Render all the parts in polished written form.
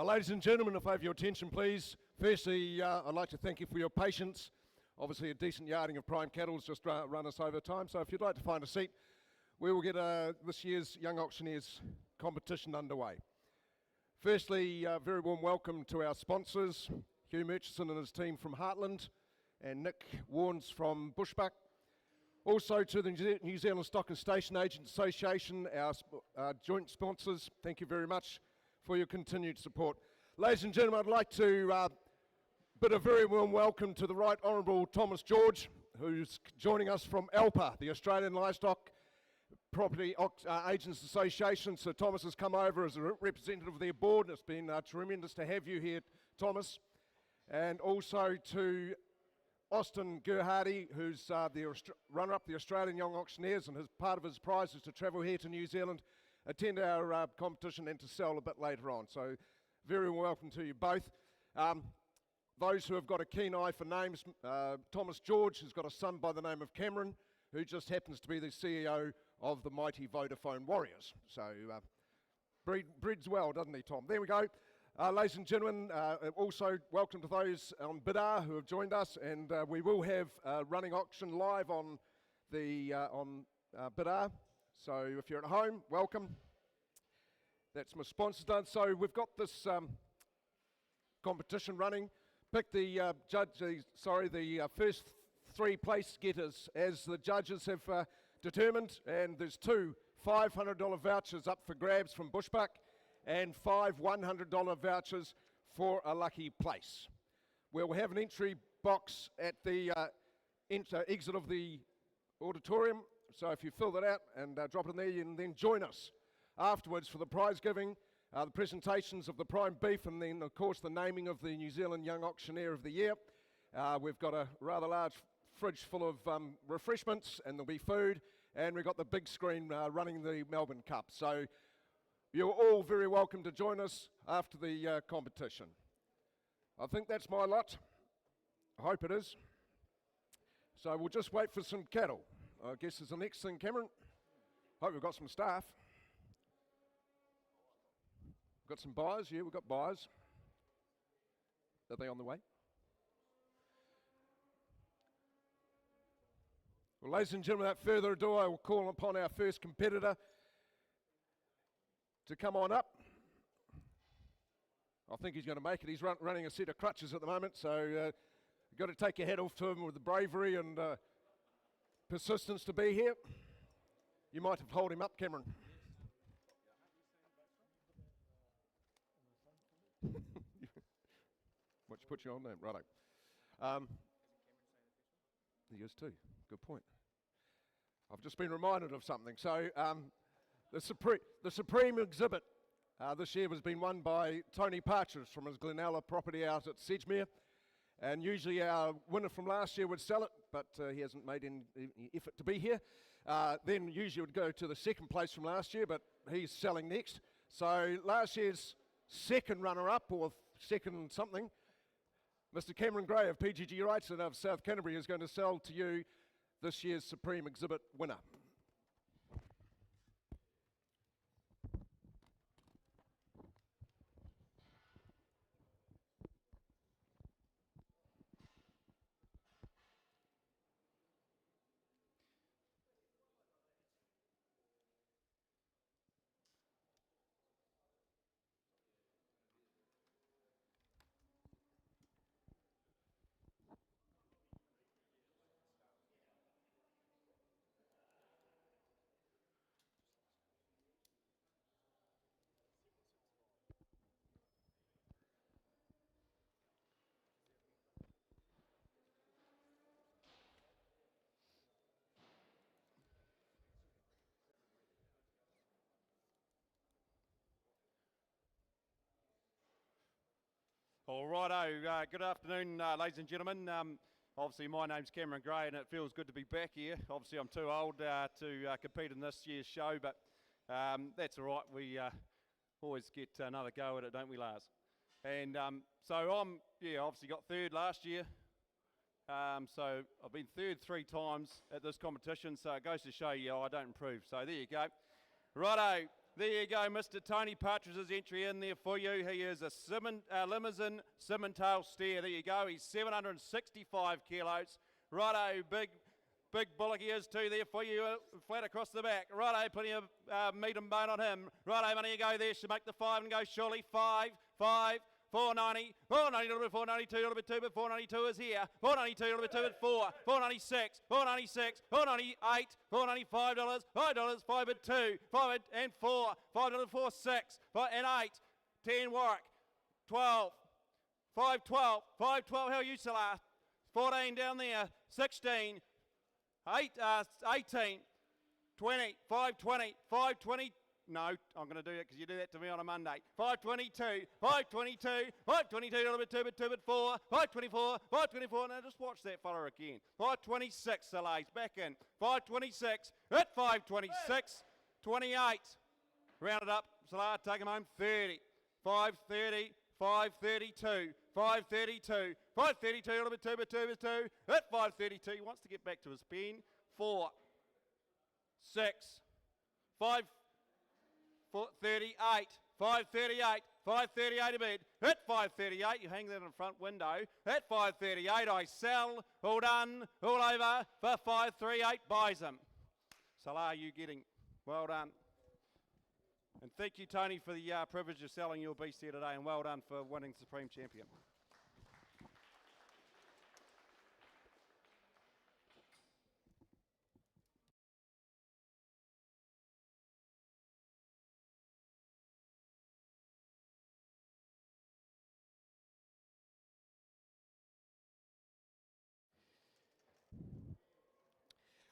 Ladies and gentlemen, if I have your attention, please. Firstly, I'd like to thank you for your patience. Obviously, a decent yarding of prime cattle has just run us over time, so if you'd like to find a seat, we will get this year's Young Auctioneers competition underway. Firstly, very warm welcome to our sponsors, Hugh Murchison and his team from Heartland, and Nick Warnes from Bushbuck. Also to the New Zealand Stock and Station Agents Association, our joint sponsors, thank you very much for your continued support. Ladies and gentlemen, I'd like to bid a very warm welcome to the Right Honourable Thomas George, who's joining us from ALPA, the Australian Livestock Property Agents Association. So Thomas has come over as a representative of their board, and it's been tremendous to have you here, Thomas. And also to Austin Gerhardy, who's the runner-up the Australian Young Auctioneers, and part of his prize is to travel here to New Zealand, attend our competition and to sell a bit later on. So very welcome to you both. Those who have got a keen eye for names, Thomas George has got a son by the name of Cameron, who just happens to be the CEO of the mighty Vodafone Warriors. So breeds well, doesn't he, Tom? There we go. Ladies and gentlemen, also welcome to those on Bidar who have joined us, and we will have a running auction live on Bidar. So if you're at home, welcome. That's my sponsors done. So we've got this competition running. Pick the the first three place getters as the judges have determined, and there's two $500 vouchers up for grabs from Bushbuck and five $100 vouchers for a lucky place. We'll have an entry box at the exit of the auditorium, so if you fill that out and drop it in there, you can then join us afterwards for the prize giving, the presentations of the prime beef, and then of course the naming of the New Zealand Young Auctioneer of the Year. We've got a rather large fridge full of refreshments, and there'll be food, and we've got the big screen running the Melbourne Cup. So you're all very welcome to join us after the competition. I think that's my lot. I hope it is. So we'll just wait for some cattle. I guess is the next thing, Cameron. Hope we've got some staff. We've got some buyers. Yeah, we've got buyers. Are they on the way? Well, ladies and gentlemen, without further ado, I will call upon our first competitor to come on up. I think he's going to make it. He's running a set of crutches at the moment, so you've got to take your hat off to him with the bravery and persistence to be here. You might have held him up, Cameron. What you put you on there? Righto. He is too. Good point. I've just been reminded of something. So the Supreme exhibit this year has been won by Tony Partridge from his Glenalla property out at Sedgemere. And usually our winner from last year would sell it, but he hasn't made any effort to be here. Then usually would go to the second place from last year, but he's selling next. So last year's second runner-up, or second something, Mr. Cameron Gray of PGG Wrightson of South Canterbury is going to sell to you this year's Supreme exhibit winner. All righto, good afternoon ladies and gentlemen. Obviously my name's Cameron Gray and it feels good to be back here. Obviously I'm too old to compete in this year's show, but that's all right. We always get another go at it, don't we, Lars? And so I'm, obviously got third last year. So I've been third 3 times at this competition, so it goes to show you I don't improve. So there you go. Righto, There you go, Mr. Tony Partridge's entry in there for you. He is a Limousin Simmental steer. There you go. He's 765 kilos. Righto, big bullock he is too there for you, flat across the back. Righto, plenty of meat and bone on him. Righto, money you go there. Should make the 5 and go surely. 5, 490, 490, a little bit 492, a little bit 2, but 492 is here. 492, a little bit 2, but 4, 496, 496, 498, $495, $5, 5 but 2, 5 and 4, $5, 4, 6, 5 and 8, 10 Warwick, 12, 5, 12, 5, 12, how are you, Salah? 14 down there, 16, 18, 20, 520, 520. No, I'm going to do it because you do that to me on a Monday. 522, 522, 522, a little bit 2, but 2, but 4, 524, 524. Now just watch that fella again. 526, Salah's back in. 526, at 526, 28. Round it up, Salah, take him home, 30. 530, 532, 532, 532, a little bit 2, but 2, but 2. At 532, he wants to get back to his pen. 4, 6, 5, 38, 538, 538 a bid. At 538, you hang that in the front window. At 538, I sell. All done, all over for 538, buys him. Salah, you getting? Well done. And thank you, Tony, for the privilege of selling your beast here today, and well done for winning Supreme Champion.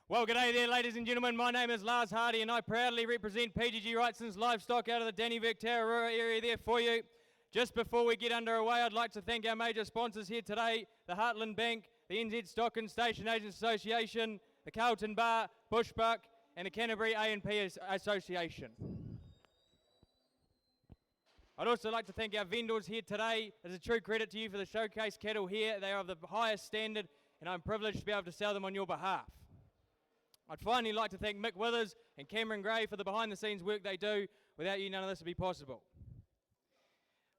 Well, g'day there, ladies and gentlemen. My name is Lars Hardy, and I proudly represent PGG Wrightson's Livestock out of the Dannevirke Tararua area there for you. Just before we get underway, I'd like to thank our major sponsors here today, the Heartland Bank, the NZ Stock and Station Agents Association, the Carlton Bar, Bushbuck, and the Canterbury A&P Association. I'd also like to thank our vendors here today. It's a true credit to you for the showcase cattle here. They are of the highest standard, and I'm privileged to be able to sell them on your behalf. I'd finally like to thank Mick Withers and Cameron Gray for the behind-the-scenes work they do. Without you, none of this would be possible.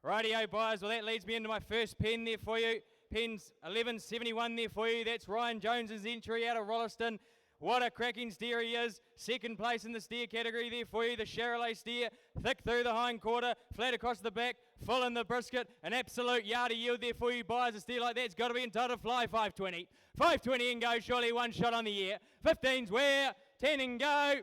Rightio, buyers, well, that leads me into my first pen there for you. Pen's 1171 there for you. That's Ryan Jones's entry out of Rolleston. What a cracking steer he is. Second place in the steer category there for you. The Charolais steer, thick through the hind quarter, flat across the back, full in the brisket. An absolute yardie yield there for you, buyers. A steer like that's got to be entitled to fly 520. 520 and go, surely one shot on the year. 15's where, 10 and go.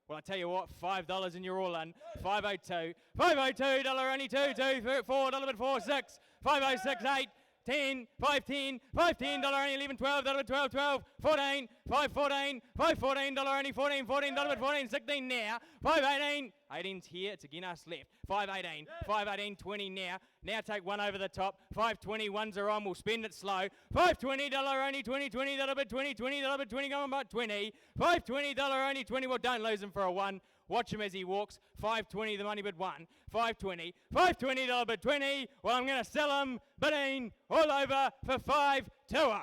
Well, I tell you what, $5 and you're all in. 502. 502, dollar only 2, 2, 4, dollar but 4, 6. 506, 8. 10, 510, $510, only 11, 12, dollar 12, 12, 14, 514, 514, dollar only 14, 14, dollar 14, 16 now, 518, 18's here, it's again us left, 518, 518, 20 now, now take one over the top, 520, ones are on, we'll spend it slow, 520, dollar only 20, 20, dollar but 20, 20, dollar but 20, going about 20, 520, dollar only 20, well don't lose him for a 1. Watch him as he walks. 520, the money bid 1. 520. 520, dollar bid 20. Well, I'm going to sell him, bidding all over for 520.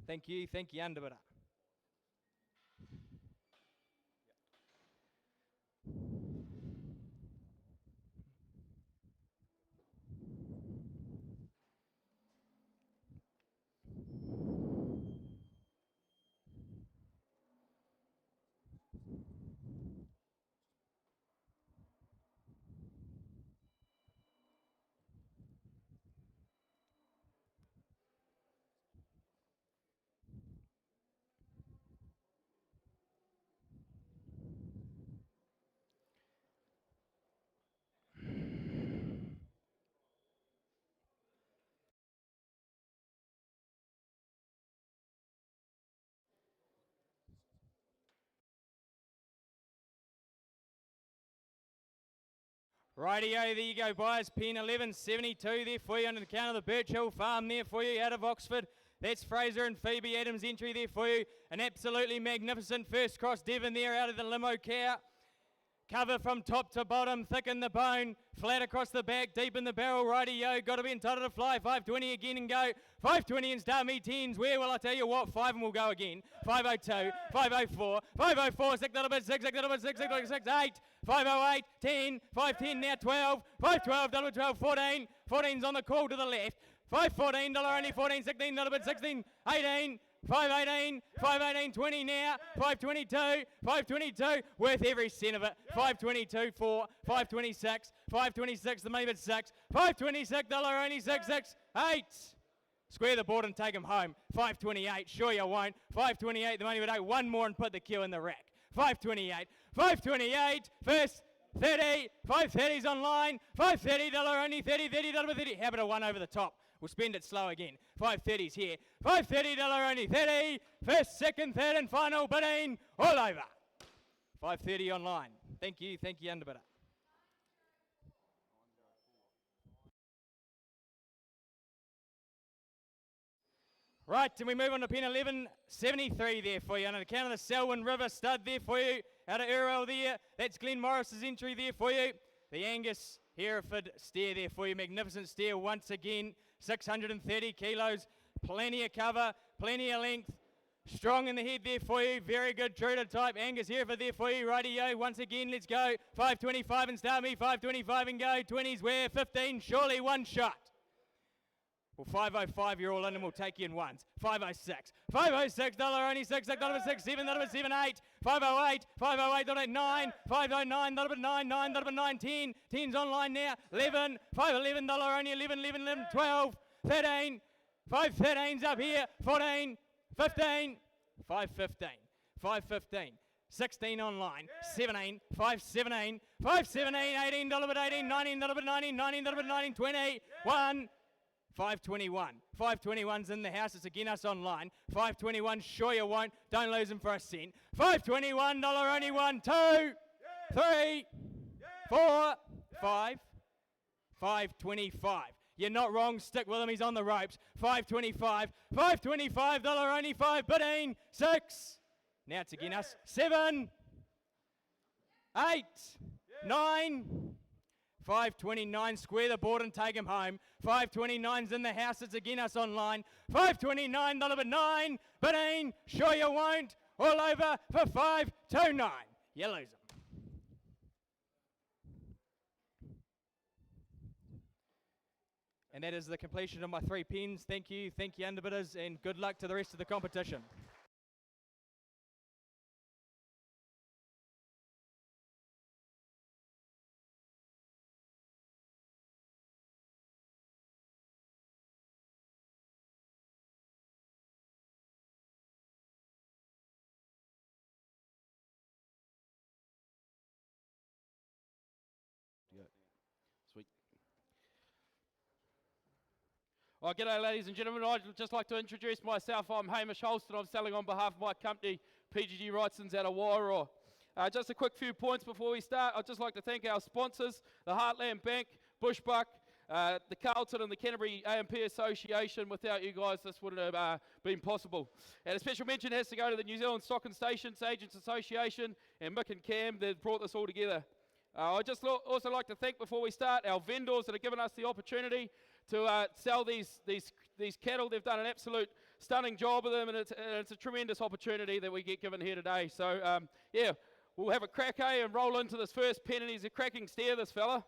Thank you, underbidder. Rightio, there you go, buyers. Pen 1172 there for you under the count of the Birch Hill Farm there for you out of Oxford. That's Fraser and Phoebe Adams' entry there for you. An absolutely magnificent first cross Devon there out of the limo cow. Cover from top to bottom, thick in the bone, flat across the back, deep in the barrel, righty-yo, got to be entitled to fly, 520 again and go, 520 and start me 10s, where will I tell you what, 5 and we'll go again, 502, 504, 504, 6 little bit, 6 little bit, 6, 8, 508, 10, 510 now 12, 512, double 12, 14, 14's on the call to the left, 514, dollar only 14, 16, little bit, 16, 18, 518, 518, 20 now, 522, 522, worth every cent of it, 522, 4, 526, 526, the money bid 6, 526, dollar only 6, 6, 8. Square the board and take them home, 528, sure you won't, 528, the money bid 8, one more and put the cue in the rack, 528, 528, first 30, 530's online, 530, dollar only 30, 30, dollar 30, how about a 1 over the top? We'll spend it slow again. 530's here. 530 dollar only 30. First, second, third, and final bidding all over. 530 online. Thank you, underbidder. Right, and we move on to pin 1173 there for you. On account of the Selwyn River stud there for you. Out of Earl there. That's Glenn Morris's entry there for you. The Angus Hereford steer there for you. Magnificent steer once again. 630 kilos, plenty of cover, plenty of length, strong in the head there for you, very good true to type, Angus Hereford there for you, righty-yo, once again, let's go, 525 and start me, 525 and go, 20s where, 15, surely one shot. Well, 505 you're all in and we'll take you in ones, 506, 506, dollar only 6, dollar 6, 7, dollar 7, 8, 508, 508, dollar 9, 509, dollar 9, 9, dollar 9, 10, 10's online now, 11, 511, dollar only 11, 11, 11, 12, 13, 513's up here, 14, 15, 515, 515, 16 online, 17, 517, 517, 18, dollar 18, 19, dollar 19, 19, dollar 19, 20, 1, 521. 521's in the house. It's again us online. 521, sure you won't. Don't lose them for a cent. 521, dollar only 1, 2, 3, 4, 5. 525. You're not wrong. Stick with him. He's on the ropes. 525. 525, dollar only 5. Bidding 6. Now it's again us. 7, 8, 9. 529, square the board and take him home. 529's in the house, it's again us online. 529, dollar 9, bidding, sure you won't, all over for 529. You lose them. And that is the completion of my 3 pins. Thank you underbidders, and good luck to the rest of the competition. Sweet. Oh, g'day ladies and gentlemen. I'd just like to introduce myself. I'm Hamish Holston. I'm selling on behalf of my company, PGG Wrightson's out of Wairau. Just a quick few points before we start. I'd just like to thank our sponsors, the Heartland Bank, Bushbuck, the Carlton and the Canterbury AMP Association. Without you guys, this wouldn't have been possible. And a special mention has to go to the New Zealand Stock and Stations Agents Association and Mick and Cam that brought this all together. I'd just also like to thank, before we start, our vendors that have given us the opportunity to sell these cattle. They've done an absolute stunning job of them, and it's a tremendous opportunity that we get given here today. So, yeah, we'll have a crack, and roll into this first pen, and he's a cracking steer, this fella.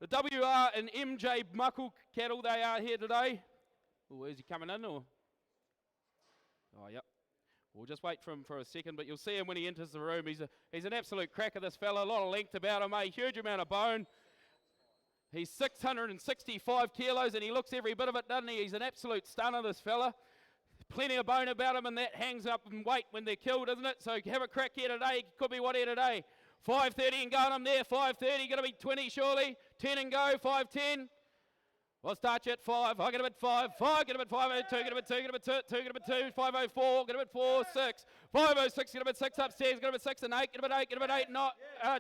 The WR and MJ Muckle cattle, they are here today. Oh, is he coming in, or? Oh, yep. We'll just wait for him for a second, but you'll see him when he enters the room. He's an absolute cracker, this fella. A lot of length about him, a huge amount of bone. He's 665 kilos, and he looks every bit of it, doesn't he? He's an absolute stunner, this fella. Plenty of bone about him, and that hangs up in weight when they're killed, isn't it? So have a crack here today. Could be what here today. 5:30 and going him there. 5:30, going to be 20 surely. 10 and go. 5:10. We'll start you at 5. I get him at 5. 5, get him at 5. 2, get him at 2, get him at 2, 2, get him at 2. 5:04, get him at 4. 6. 5:06, get him at 6 upstairs. Get him at 6 and 8. Get him at 8. Get him at 8. Not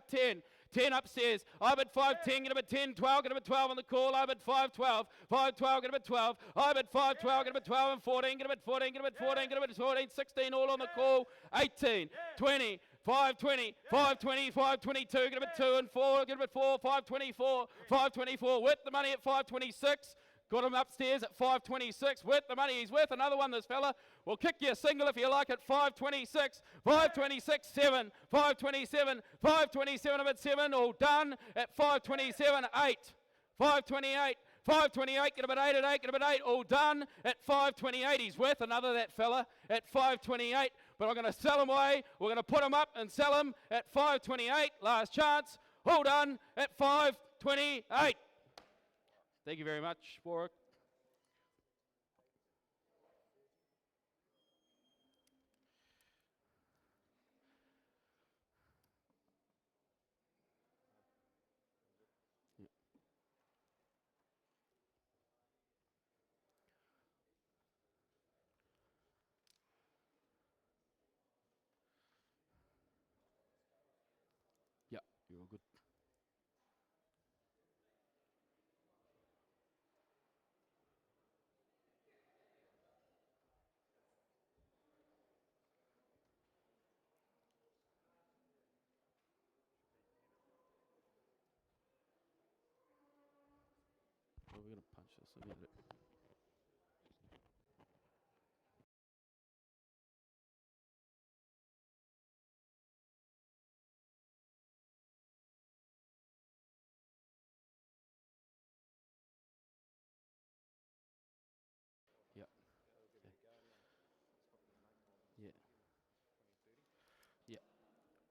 10. 10 upstairs. I'm at 5, 10, get him at 10, 12, get him at 12 on the call. I'm at 5, 12, 5, 12, get him at 12. I'm at 5, 12, get him at 12 and 14, get him at 14, get him at 14, get him at 14, 16 all on the call. 18, 20, 520, 520, 522, get a bit 2 and 4, get a bit 4, 524, 524, with the money at 526. Got him upstairs at 526 with the money. He's worth another one, this fella. We'll kick you a single if you like at 526, 526, 7, 527, 527, a bit 7, all done at 527, 8, 528, 528, get a bit 8 at 8, get a bit 8, all done at 528. He's worth another, that fella, at 528. But I'm going to sell him away. We're going to put him up and sell him at 528. Last chance, all done at 528. Thank you very much, Warwick. Yeah, you're all good. Well, we're going to punch this a bit. Yep. Yeah. Yeah.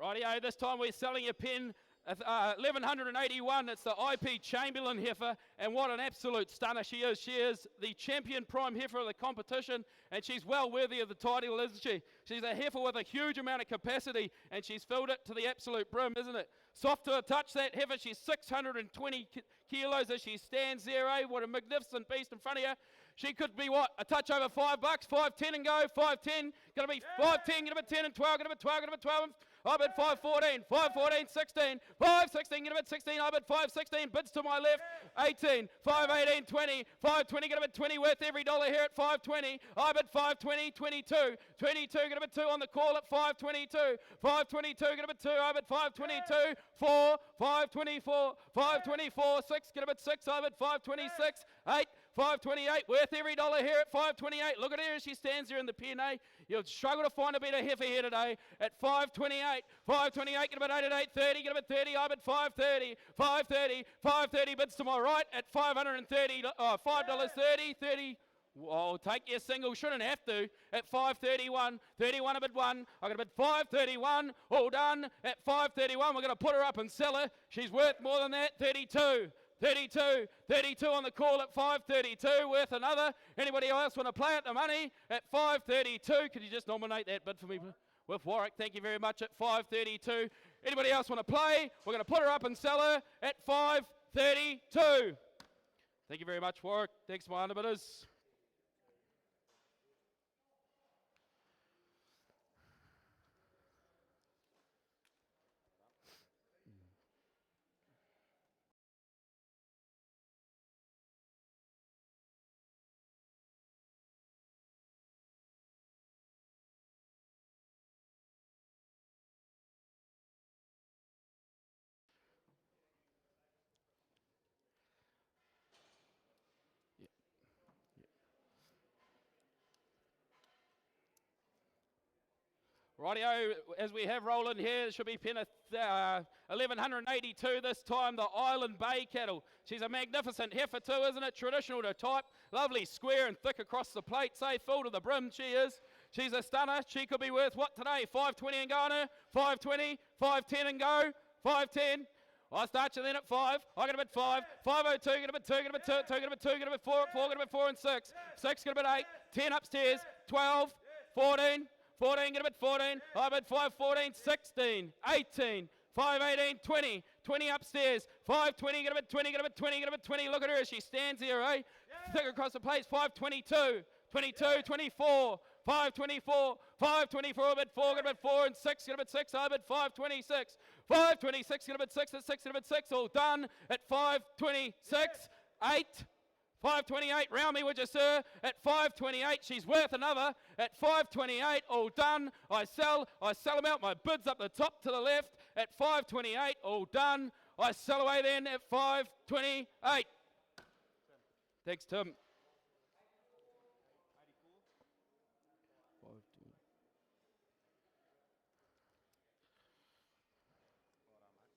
Rightio, this time we're selling a pin. 1181, it's the IP Chamberlain heifer, and what an absolute stunner she is. She is the champion prime heifer of the competition, and she's well worthy of the title, isn't she? She's a heifer with a huge amount of capacity, and she's filled it to the absolute brim, isn't it? Soft to a touch, that heifer. She's 620 kilos as she stands there, eh? What a magnificent beast in front of you. She could be what? A touch over $5, 510 and go, 510. Gonna be 510, gonna be 10 and 12, gonna be 12, gonna be 12. I bid 514, 514, 16, 516, gonna bid 16, I bid 516, bids to my left, 18, 518, 20, 520, gonna bid 20, worth every dollar here at 520, I bid 520, 22, 22, gonna bid 2 on the call at 522, 522, gonna bid 2, I bid 522, 4, 524, 524, 6, gonna bid 6, I bid 526, 8, 528, worth every dollar here at 528. Look at her as she stands there in the PNA. You'll struggle to find a better heifer here today at 528. 528, get about 8 at 830, get about 30, I bid 530, 530, 530, bids to my right at 530, $5.30, 30. I'll take your single, shouldn't have to, at 531, 31 a bid 1, I'm going to bid 531, all done at 531, we're going to put her up and sell her, she's worth more than that, 32. 32, 32 on the call at 532, worth another. Anybody else want to play at the money at 532? Could you just nominate that bid for me with Warwick? Thank you very much at 532. Anybody else want to play? We're going to put her up and sell her at 532. Thank you very much, Warwick. Thanks, my underbidders. Rightio, as we have Roland here, it should be pin 1182 this time, the Island Bay cattle. She's a magnificent heifer too, isn't it? Traditional to type, lovely square and thick across the plate, say full to the brim she is. She's a stunner. She could be worth what today? 520 and go on her, 520, 510 and go, 510. I start you then at 5. I get a bit 5. 502, get a bit 2, get a bit 2, get a bit 2, get a bit 4, 4, get a bit 4 and 6. 6, get a bit 8. 10 upstairs. 12, 14. 14, get a bit 14, I bid 5, 14, 16, 18, 5, 18, 20, 20 upstairs, 5, 20, get a bit 20, get a bit 20, get a bit 20, look at her as she stands here, eh? Thick across the place, 5, 22, 22, 24, 5, 24, 5, 24, a bit 4, get a bit 4 and 6, get a bit 6, I bid 5, 26, 5, 26, get a bit 6, at 6, get a bit 6, all done at 5, 26, 8, 528, round me would you, sir? At 528, she's worth another. At 528, all done. I sell them out. My bid's up the top to the left. At 528, all done. I sell away then at 528. Thanks, Tim.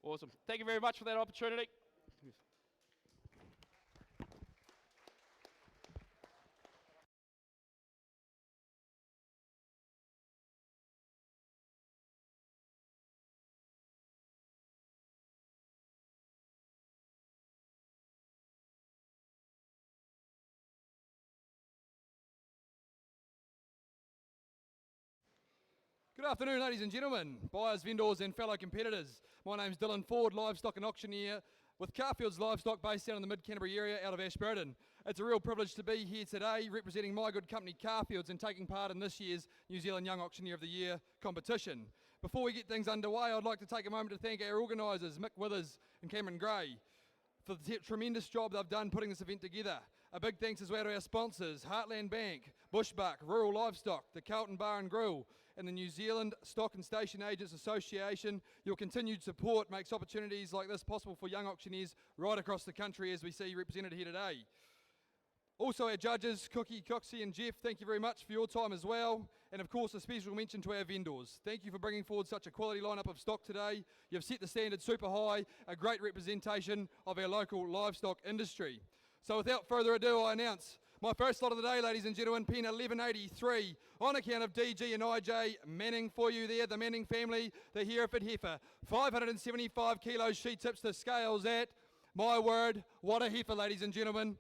Awesome. Thank you very much for that opportunity. Good afternoon, ladies and gentlemen, buyers, vendors and fellow competitors. My name's Dylan Ford, livestock and auctioneer with Carfield's Livestock based down in the Mid-Canterbury area out of Ashburton. It's a real privilege to be here today representing my good company Carfield's and taking part in this year's New Zealand Young Auctioneer of the Year competition. Before we get things underway, I'd like to take a moment to thank our organisers, Mick Withers and Cameron Gray, for the tremendous job they've done putting this event together. A big thanks as well to our sponsors, Heartland Bank, Bushbuck, Rural Livestock, the Carlton Bar and Grill, and the New Zealand Stock and Station Agents Association. Your continued support makes opportunities like this possible for young auctioneers right across the country, as we see represented here today. Also our judges, Cookie, Coxie and Jeff, thank you very much for your time as well. And of course a special mention to our vendors. Thank you for bringing forward such a quality lineup of stock today. You've set the standard super high, a great representation of our local livestock industry. So without further ado, I announce my first lot of the day, ladies and gentlemen, pen 1183, on account of DG and IJ Manning for you there, the Manning family, the Hereford heifer. 575 kilos she tips the scales at, my word, what a heifer, ladies and gentlemen.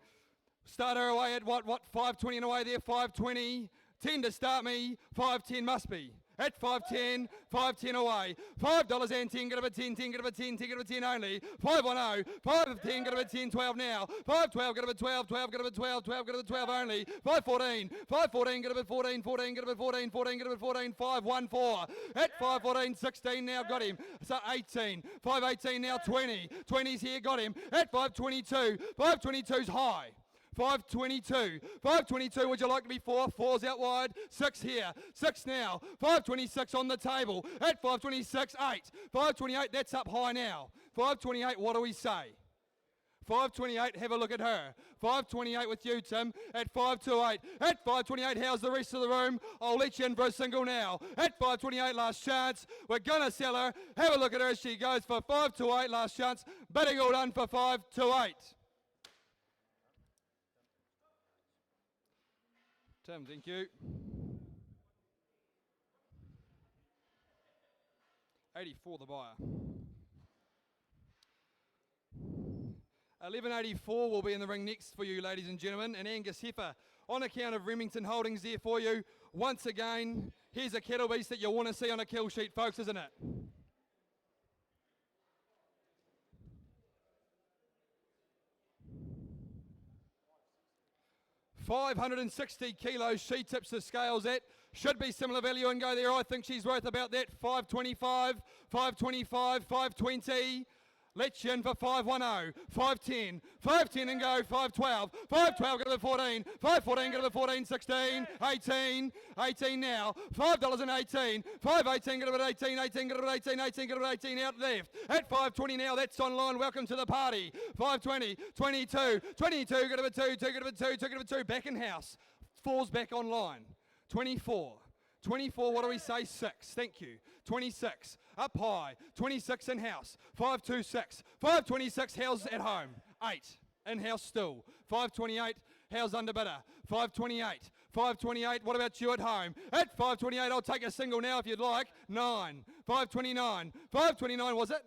Start her away at what, 520 and away there, 520, 10 to start me, 510 must be. At 510, 510 away. $5 and 10, get up at 10, 10, get up at 10, 10, get up at 10 only. 510, 5 of 10, get up at 10, 12 now. 512, get up at 12, 12, get up at 12, 12, get up at 12 only. 514, 514, get up at 14, 14, get up at 14, 14, get up at 14, 514. At 514, 16 now, got him. So 18, 518 now, 20. 20's here, got him. At 522, 522's high. 522, 522, would you like to be 4? 4's out wide, 6 here, 6 now, 526 on the table, at 526, 8, 528, that's up high now, 528, what do we say? 528, have a look at her, 528 with you, Tim, at 528, at 528, how's the rest of the room? I'll let you in for a single now, at 528, last chance, we're gonna sell her, have a look at her as she goes for 528, last chance, bidding all done for 528. Tim, thank you. 84 the buyer. 1184 will be in the ring next for you, ladies and gentlemen. An Angus heifer on account of Remington Holdings there for you. Once again, here's a cattle beast that you want to see on a kill sheet, folks, isn't it? 560 kilos she tips the scales at. Should be similar value and go there. I think she's worth about that. 525, 525, 520. Let's you in for 510, 510, 510 and go, 512, 512 get to 14, 514 get to 14, 16, 18, 18 now, $5.18, 518 get to 18, 18 get to 18, 18 get to 18 out left, at 520 now, that's online, welcome to the party, 520, 22, 22 get to 2, 2 get to 2, 2 get to 2, back in house, 4's back online, 24. 24, what do we say? 6, thank you. 26, up high. 26 in-house. 526. 526, how's at home? 8, in-house still. 528, how's under bidder? 528. 528, what about you at home? At 528, I'll take a single now if you'd like. 9. 529. 529, was it?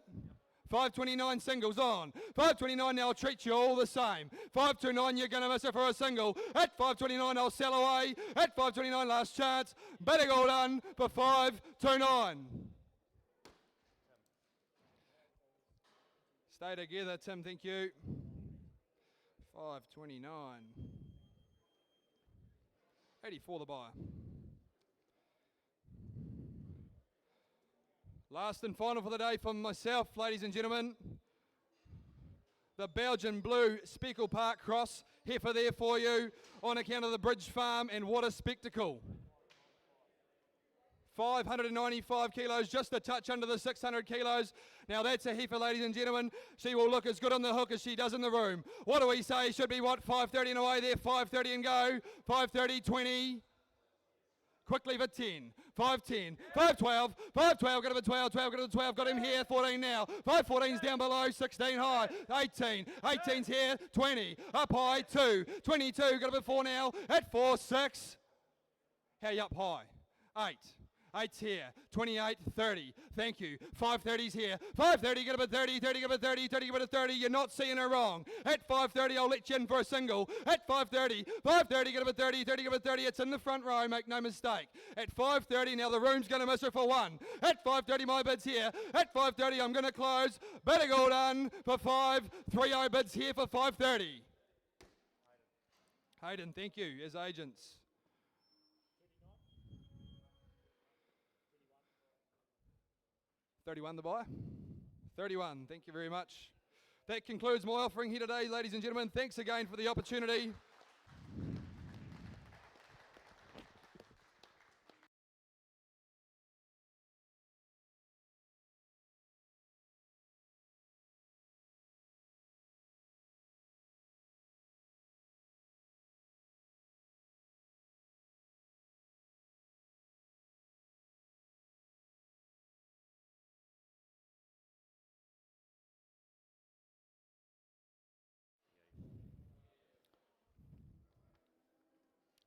529 singles on. 529 now, I'll treat you all the same. 529, you're going to miss it for a single. At 529, I'll sell away. At 529, last chance. Bidding all done for 529. Stay together, Tim, thank you. 529. 84 the buyer. Last and final for the day from myself, ladies and gentlemen. The Belgian Blue Speckle Park Cross heifer there for you on account of the Bridge Farm, and what a spectacle. 595 kilos, just a touch under the 600 kilos. Now that's a heifer, ladies and gentlemen. She will look as good on the hook as she does in the room. What do we say? Should be what? 5:30 and away there. 5:30 and go. 5:30, 20. Quickly for 10. 5:10. 5:12. 5:12. Got him at 12. 12. Got him at 12. Got him here. 14 now. 5:14's down below. 16 high. 18. 18's here. 20. Up high. 2. 22. Got him at 4 now. At 4. 6. How you up high? 8. 8's here, 28, 30, thank you, 5:30's here, 5:30, get up at 30, 30, get up at 30, 30, get up at 30, you're not seeing her wrong. At 5:30, I'll let you in for a single. At 5:30, 5:30, get up at 30, 30, get up at 30, it's in the front row, make no mistake. At 5:30, now the room's going to miss her for 1. At 5:30, my bid's here. At 5:30, I'm going to close. Bidding all done for 5. 3-0 bids here for 5:30. Hayden, thank you, as agents. 31 the buyer. 31, thank you very much. That concludes my offering here today, ladies and gentlemen. Thanks again for the opportunity.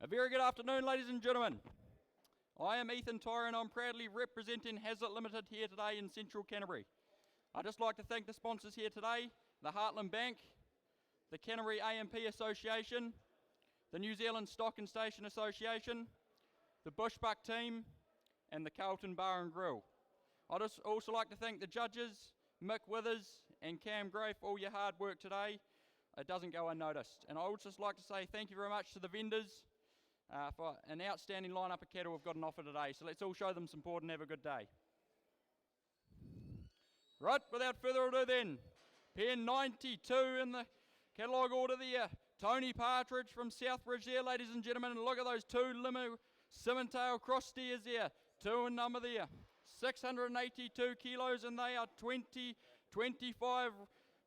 A very good afternoon, ladies and gentlemen. I am Ethan Tyre and I'm proudly representing Hazlitt Limited here today in Central Canterbury. I'd just like to thank the sponsors here today, the Heartland Bank, the Canterbury AMP Association, the New Zealand Stock and Station Association, the Bushbuck team, and the Carlton Bar and Grill. I'd also like to thank the judges, Mick Withers and Cam Gray, for all your hard work today. It doesn't go unnoticed. And I would just like to say thank you very much to the vendors for an outstanding lineup of cattle we've got on offer today. So let's all show them support and have a good day. Right, without further ado then, pen 92 in the catalogue order there. Tony Partridge from Southbridge there, ladies and gentlemen. And look at those 2 limo Simmental cross steers there. 2 in number there. 682 kilos, and they are 2025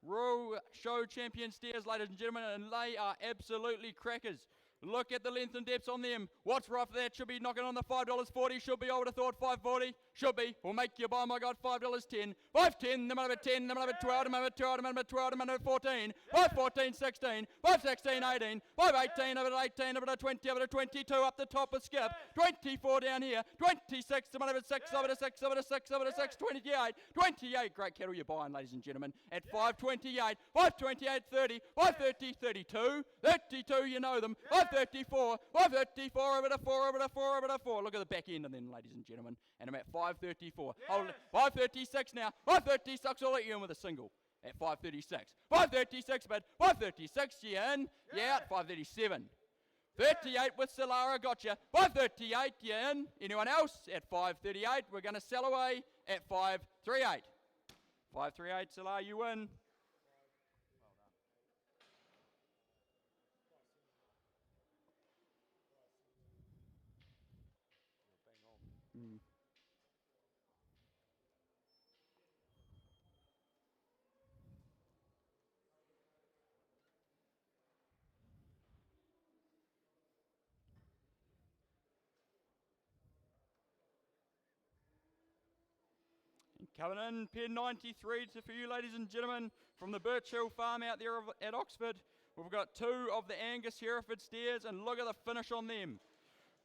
Royal Show Champion steers, ladies and gentlemen, and they are absolutely crackers. Look at the length and depths on them. What's rough there? Should be knocking on the $5.40. Should be, I would have thought, $5.40. Should be. We'll make you buy, my God, $5.10. $5.10, number 10, number 12, number 12, number 12, number 14. $5.14, 16. $5.16, 18. $5.18, number 18, number 20, number 22, up the top with Skip. 24 down here. 26, number 6, number 6, number 6, number 6, 28. 28, great cattle you're buying, ladies and gentlemen. At 5.28, 5.28, 30, 5.30, 32. 32, you know them. 5.34, 5.34, over to 4, over to 4, over to 4. Look at the back end and then, ladies and gentlemen. And I'm at 5.34. Oh, 5.36 now. 5.36, I'll let you in with a single. At 5.36. 5.36, but 5.36, you in? Yeah, at 5.37. 38 with Solara, gotcha. 5.38, you in? Anyone else? At 5.38, we're going to sell away at 5.38. 5.38, Solara, you win. Coming in, pen 93 for you, ladies and gentlemen, from the Birch Hill Farm out there at Oxford. We've got 2 of the Angus Hereford steers, and look at the finish on them.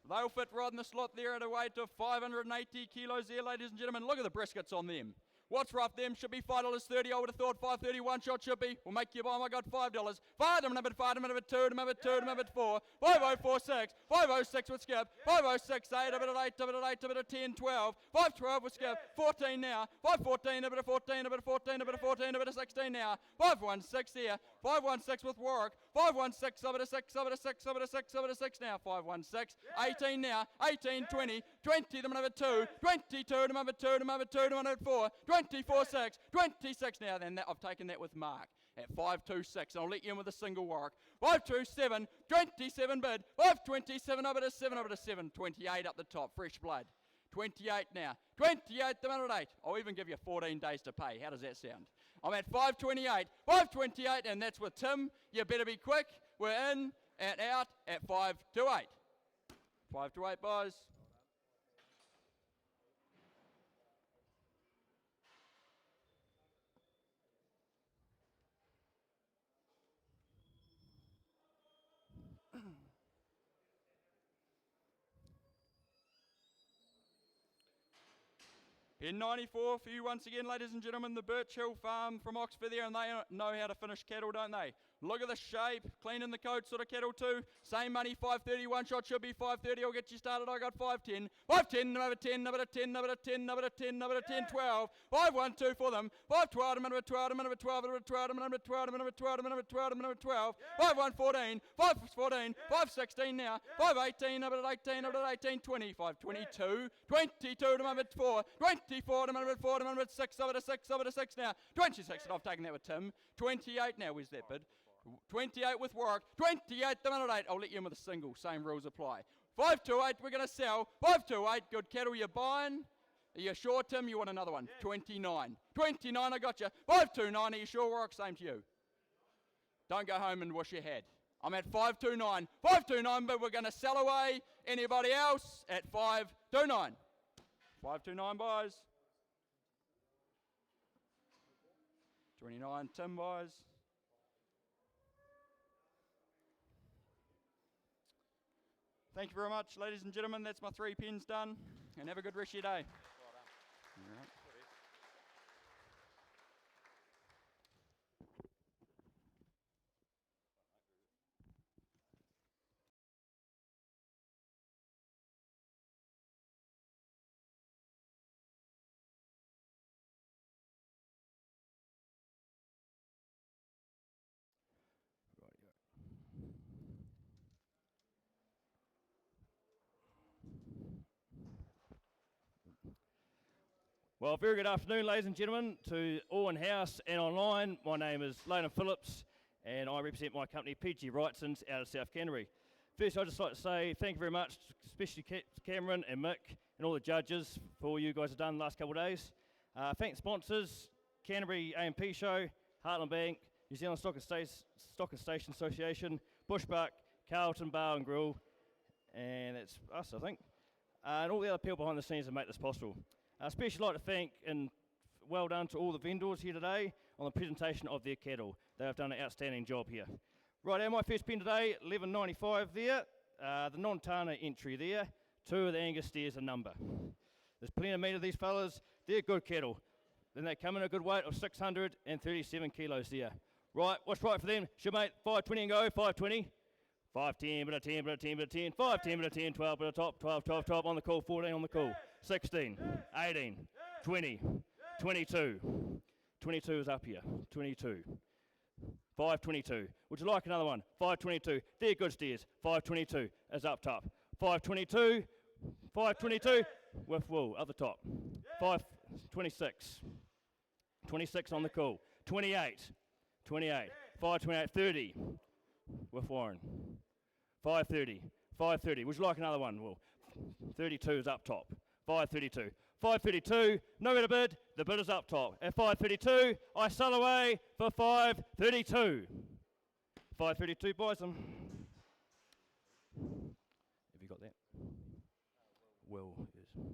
They'll fit right in the slot there at a weight of 580 kilos there, ladies and gentlemen. Look at the briskets on them. What's rough them? Should be $5.30. I would have thought 5.31 shot should be. We'll make you buy, my God, $5. 5, number 5, number 2, number 2, number 4. 5.046. 5.06 with Skip. 5.068, number 8, number 8, number 10, 12. 5.12 with Skip. 14 now. 5.14, number 14, number 14, number 14, number 16 now. 5.16 there. 5.16 with Warwick. 5.16, number 6, number 6, number 6, number 6 now. 5.16. 18 now. 18, 20. 20, number 2. 22, number 2, number 2, number 4. 24-6, 26 now. Then that, I've taken that with Mark at 526. I'll let you in with a single warwick. 527, 27 bid. 527 over to 7, over to 7. 28 up the top, fresh blood. 28 now. 28 the minute 8. I'll even give you 14 days to pay. How does that sound? I'm at 528. 528, and that's with Tim. You better be quick. We're in and out at 5 to 8. 5 to 8, boys. In 94 for you once again, ladies and gentlemen, the Birch Hill Farm from Oxford there, and they know how to finish cattle, don't they? Look at the shape, clean in the coat sort of cattle too. Same money, 530, one shot should be 530, I'll get you started, I got 510. 510, number 10, number 10, number 10, number 10, number 10, 12. 512 for them. 512, number 12, number 12, number 12, number 12, number 12, number 12, number 12. 5114, 514, 516 now. 518, number 18, number 18, 20. 522, 22 to number 4. 24 to number 4 to number 6, over to 6, over to 6 now. 26, and I've taken that with Tim. 28 now, where's that bid? 28 with Warwick. 28 the minute 8. I'll let you in with a single. Same rules apply. 5 to 8, we're going to sell. 5 to 8, good cattle you're buying. Are you sure, Tim? You want another one? 29. 29, I got you. 529, are you sure, Warwick? Same to you. Don't go home and wash your head. I'm at 529. 529, but we're going to sell away. Anybody else at 529? 529, boys. 29, Tim, boys. Thank you very much, ladies and gentlemen. That's my 3 pens done. And have a good rest of your day. All right. Well, very good afternoon, ladies and gentlemen, to all in house and online. My name is Lona Phillips, and I represent my company, PG Wrightsons, out of South Canterbury. First, I'd just like to say thank you very much, especially Cameron and Mick and all the judges for all you guys have done the last couple of days. Thank sponsors, Canterbury A&P Show, Heartland Bank, New Zealand Stock and Station Association, Bushbuck, Carlton Bar and Grill, and that's us, I think, and all the other people behind the scenes that make this possible. I'd especially like to thank and well done to all the vendors here today on the presentation of their cattle. They have done an outstanding job here. Right, and my first pen today, 1195 there, the non-Tana entry there, 2 of the Angus steers a number. There's plenty of meat of these fellas, they're good cattle. Then they come in a good weight of 637 kilos there. Right, what's right for them? Should mate, 520 and go, 520. 510, but a 10, but a 10, but a 10, 510, but a 10, 12, but a top, 12, 12, 12 on the call, 14 on the call, 16, 18, 20, 22. 22 is up here, 22. 522. Would you like another one? 522. They're good steers. 522 is up top. 522. 522 with wool at the top. 526. 26 on the call. 28. 28. 528. 30 with Warren. 530. 530. Would you like another one? Well, 32 is up top. 532. 532, no better bid, the bid is up top. At 532, I sell away for 532. 532, boys. Have you got that? Will, yes.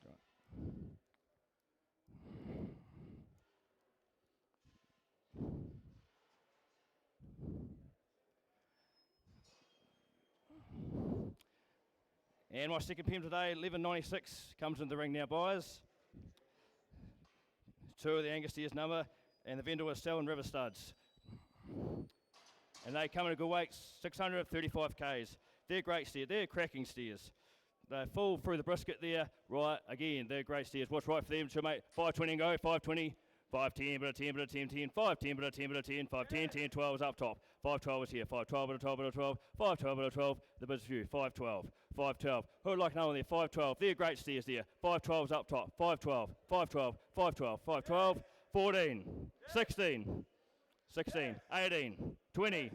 Right. And my second pen today, 1196, comes into the ring now, boys. 2 of the Angus steers number, and the vendor was selling River Studs. And they come in a good weight, 635 Ks. They're great steers, they're cracking steers. They fall through the brisket there, right, again, they're great steers. What's right for them, so mate, 520 and go, 520. 510, but a 10, but a 10, 10, 510, but a 10, but a 10, 510, 10, 12 is up top. 512 is here, 512, but a 12, but a 12, 512, but a 12, the bid's for you, 512. 512. Who would like another one there? 512. They're great steers there. 512's up top. 512, 512, 512, 512, 14, 16, 16, 18, 20,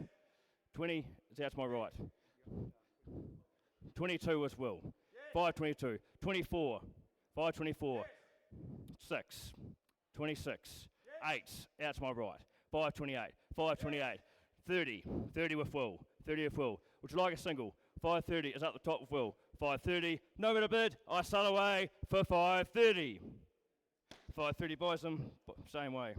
20, that's my right. 22 was Will. 522, 24, 524, 6, 26, 8, out's my right. 528, 528, 30, 30 with Will, 30 with Will. Would you like a single? 530 is up the top with Will. 530, no bit of bid, I sell away for 530. 530 buys them, same way.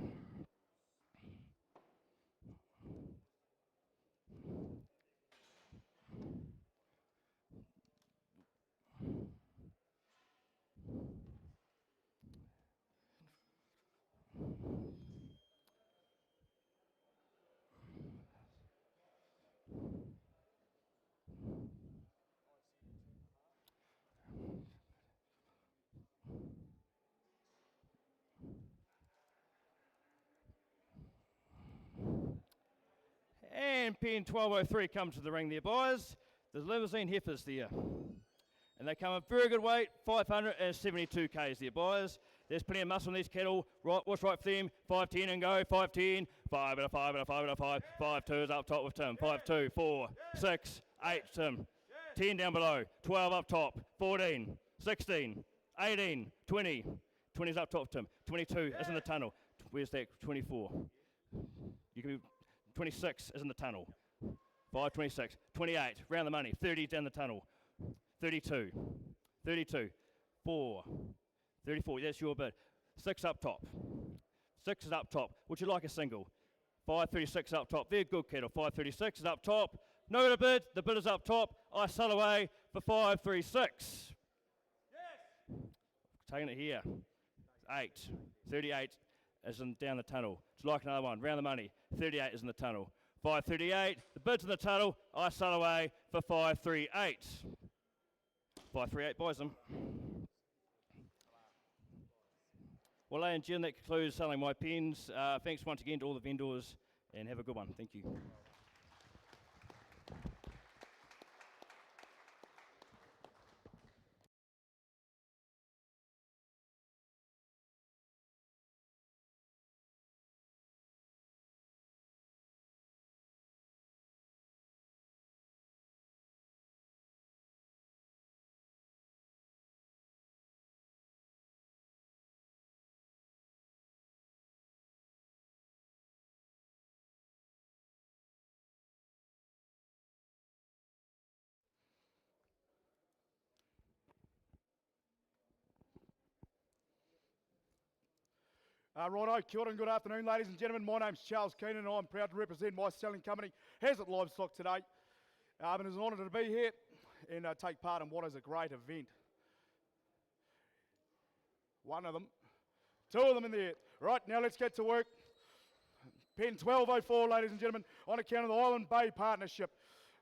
And pen 1203 comes to the ring there, boys. There's limousine heifers there. And they come a very good weight, 572 k's there, boys. There's plenty of muscle in these cattle. Right, what's right for them? 510 and go, 510. 5 and a 5 and a 5 and a 5. 5-2 is up top with Tim. 5-2, 4, 6, 8, Tim. 10 down below. 12 up top. 14, 16, 18, 20. 20 is up top, Tim. 22 is in the tunnel. Where's that? 24. You can be 26 is in the tunnel. 526. 28, round the money. 30 down the tunnel. 32. 32. 4. 34, that's your bid. 6 up top. 6 is up top. Would you like a single? 536 up top. They're good cattle. 536 is up top. No to bid. The bid is up top. I sell away for 536. Yes. Taking it here. 8. 38 is down the tunnel. Would you like another one? Round the money. 38 is in the tunnel. 538. The bid's in the tunnel. I sell away for 538. 538 buys them. Well, ladies and gentlemen, that concludes selling my pens. Thanks once again to all the vendors, and have a good one. Thank you. Righto, kia ora and good afternoon, ladies and gentlemen. My name's Charles Keenan and I'm proud to represent my selling company, Heartland Livestock, today. And it's an honour to be here and take part in what is a great event. One of them, 2 of them in the air. Right, now let's get to work. Pen 1204, ladies and gentlemen, on account of the Island Bay Partnership.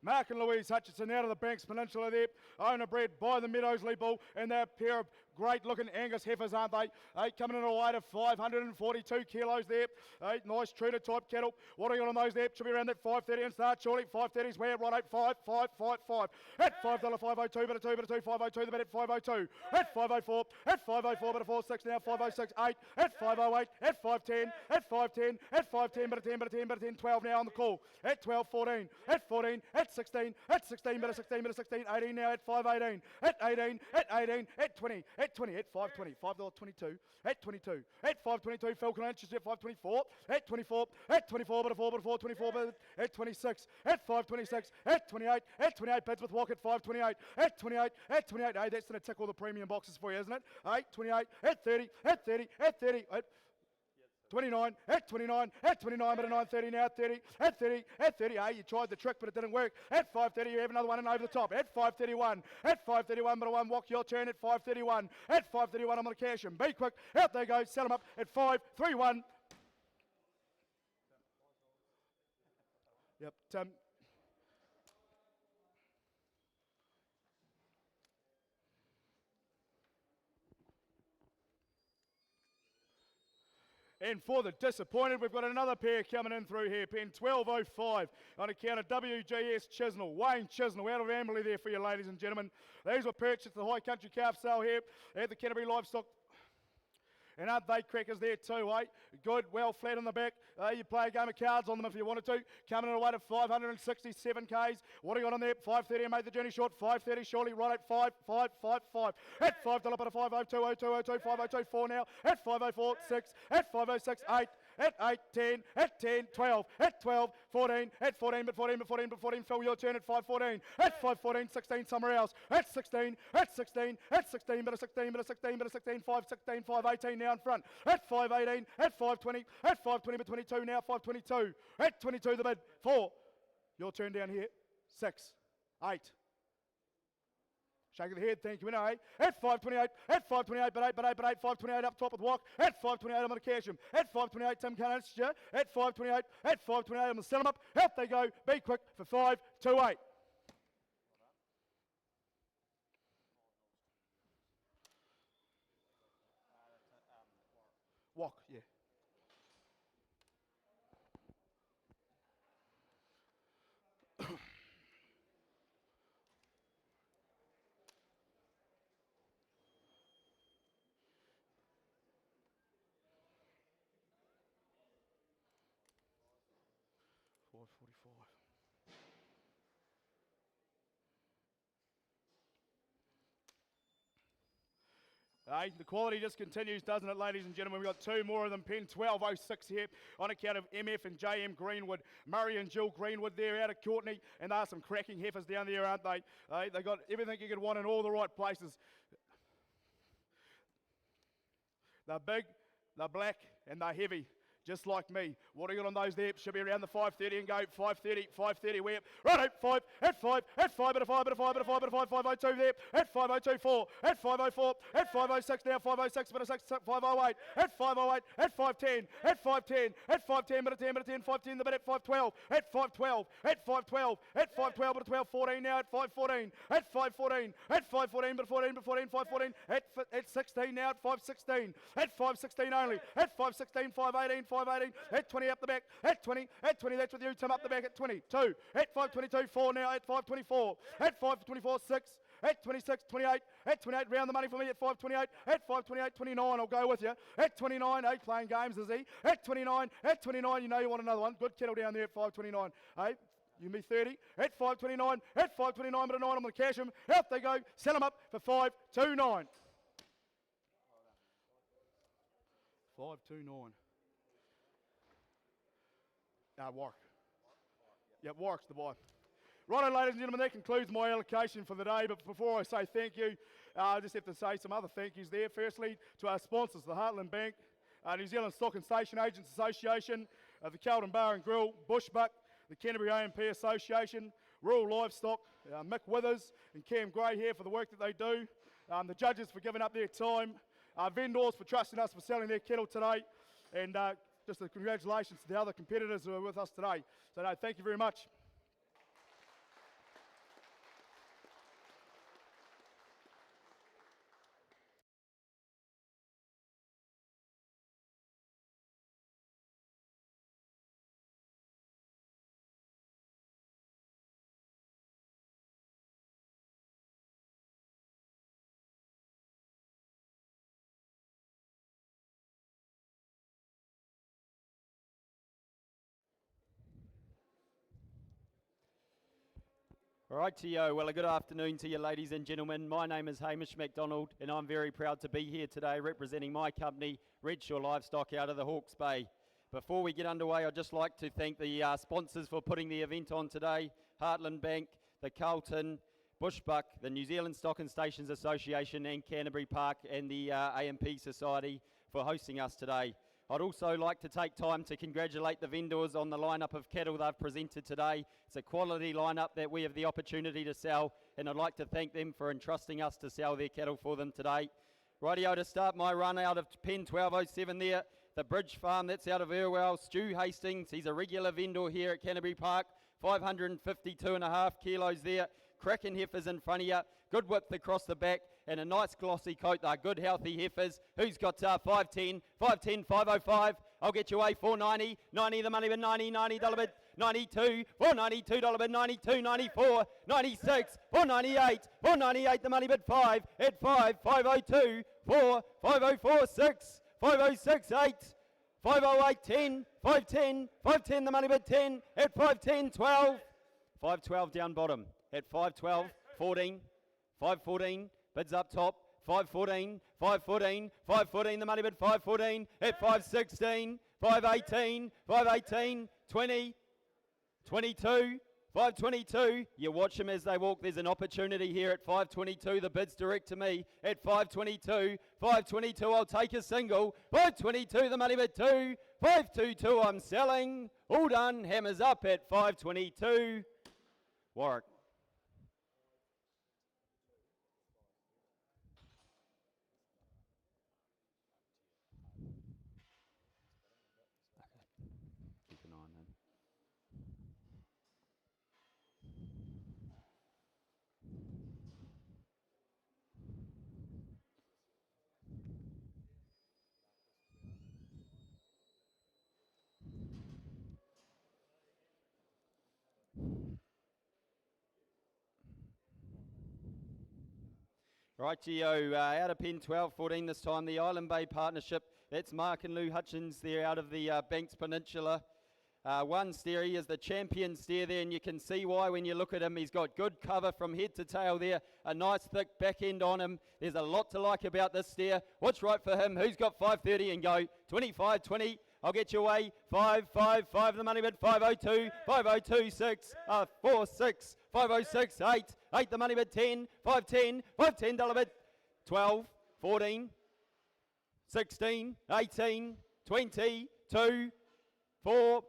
Mark and Louise Hutchinson out of the Banks Peninsula there, owner bred by the Meadowsley Bull, and they're a pair of great-looking Angus heifers, aren't they? Coming in a weight of 542 kilos there. Nice Truder type cattle. What are you on those there? Should be around that 530 and start shortly. 530's where? Right, 5, 5, 5, 5. At $5.502, bit of 2, bit of 2, 502, the bit at 502. At 504, at 504, bit of 4, 6 now, 506, 8. At 508, at 510, at 510, at 510, bit of 10, bit of 10, bit of 10, 12 now on the call. At 12, 14, at 14, at 16, at 16, bit of 16, bit of 16, 18 now at 518, at 18, at 18, at 20, at 20, at 520, $5.22, at 22, at 522, Falcon Anxious at 524, at 24, at 24, but a 4, but a 4, 24, but at 26, at 526, at 28 beds with walk at 528, at 28, at 28, hey, that's going to tick all the premium boxes for you, isn't it? 28, at 30, at 30, at 30, at 29, at 29, at 29, but a 930 now, at 30, at 30, at 30. Hey, you tried the trick, but it didn't work. At 530, you have another one in over the top. At 531, but a 1 walk your turn at 531. At 531, I'm going to cash him. Be quick. Out they go. Sell them up at 531. Yep, And for the disappointed, we've got another pair coming in through here, pen 1205 on account of WGS Chisnell. Wayne Chisnell out of Amberley there for you, ladies and gentlemen. These were purchased at the High Country Calf Sale here at the Canterbury Livestock. And aren't they crackers there too, eh? Good, well flat on the back. You play a game of cards on them if you wanted to. Coming in away to 567 Ks. What do you got on there? 530 and made the journey short. 530 surely right at 5. At $5 up at a 502, 02, 5024 now. At 504, 6. At 506, 8. At 8, 10, at 10, 12, at 12, 14, at 14, but 14, but 14, but 14, Phil, your turn at 514, at 514, 16, somewhere else, at 16, at 16, at 16, but a 16, but a 16, but a 16, 5, 16, 5, 18 now in front, at 518, at 520, at 520, but 22 now, 522, at 22 the bid, 4, your turn down here, 6, 8, shake of the head, thank you, eh? At 528, at 528, but 8, 528 up top with Walk. At 528, I'm going to cash him. At 528, Tim Canister. At 528, I'm going to sell him up. Out they go, be quick for 528. Walk, yeah. Hey, the quality just continues, doesn't it, ladies and gentlemen? We've got two more of them, pen 1206 here on account of MF and JM Greenwood. Murray and Jill Greenwood there out of Courtney, and there are some cracking heifers down there, aren't they? They got everything you could want in all the right places. They're big, they're black, and they're heavy. Just like me. What do you got on those there? Should be around the 530 and go. 530, where? Right, at 5, at 5, at 5, at a 5, at a 5, at a 5, at a 5, 502 there. At 5024, at 504, at 506 now, 506, but a 6, 508, at 508, at 510, at 510, at 510, but a 10, but a 10, 510, the bit at 512, at 512, at 512, at 512, but a 12, 14 now, at 514, at 514, at 514, but 14, but 14, 514, at 16 now, at 516, at 516 only, at 516, 518, 518, at 20 up the back, at 20, that's with you, Tim, up the back at 22, at 522, 4 now, at 524, at 524, 6, at 26, 28, at 28, round the money for me at 528, at 528, 29, I'll go with you, at 29, hey, playing games, is he? At 29, you know you want another one, good kettle down there at 529, hey? You me 30, at 529, at 529, but a 9, I'm going to cash them, out they go, sell them up for 529. 529. Warwick. Yeah, Warwick's the buy. Righto, ladies and gentlemen, that concludes my allocation for the day. But before I say thank you, I just have to say some other thank yous there. Firstly, to our sponsors, the Heartland Bank, New Zealand Stock and Station Agents Association, the Carlton Bar and Grill, Bushbuck, the Canterbury AMP Association, Rural Livestock, Mick Withers and Cam Gray here for the work that they do, the judges for giving up their time, vendors for trusting us for selling their cattle today, and just a congratulations to the other competitors who are with us today. So no, thank you very much. Rightio, well a good afternoon to you ladies and gentlemen. My name is Hamish MacDonald and I'm very proud to be here today representing my company, Redshaw Livestock out of the Hawke's Bay. Before we get underway, I'd just like to thank the sponsors for putting the event on today, Heartland Bank, the Carlton, Bushbuck, the New Zealand Stock and Stations Association and Canterbury Park and the AMP Society for hosting us today. I'd also like to take time to congratulate the vendors on the lineup of cattle they've presented today. It's a quality lineup that we have the opportunity to sell, and I'd like to thank them for entrusting us to sell their cattle for them today. Rightio, to start my run out of pen 1207 there, the Bridge Farm, that's out of Irwell, Stu Hastings, he's a regular vendor here at Canterbury Park, 552.5 kilos there, cracking heifers in front of you, good width across the back, and a nice glossy coat. They're good healthy heifers. Who's got 510, 510, 505, I'll get you away, 490, 90 the money bid, 90, $90 bid, 92, $492 bid, 92, 94, 96, 498, 498 the money bid, 5, at 5, 502, 4, 504, 6, 506, 8, 508, 10, 510, 510 the money bid, 10, at 510, 12, 512 down bottom, at 512, 14, 514, bids up top, 514, 514, 514 the money bid, 514, at 516, 518, 518, 20, 22, 522, you watch them as they walk, there's an opportunity here at 522, the bid's direct to me, at 522, 522 I'll take a single, 522 the money bid 2, 522 I'm selling, all done, hammers up at 522, Warwick. Keep an eye on him. Rightio, out of pen 12-14 this time, the Island Bay Partnership. That's Mark and Lou Hutchins there out of the Banks Peninsula. One steer, he is the champion steer there, and you can see why when you look at him. He's got good cover from head to tail there, a nice thick back end on him. There's a lot to like about this steer. What's right for him? Who's got 530 and go? 25, 20. I'll get you away. 5, 5, 5 the money bid. 502, 502, 6, 4, 6, 506, 8, 8 the money bid. 10, 510, $510 bid. 12, 14, 16, 18, 20, 2, 4,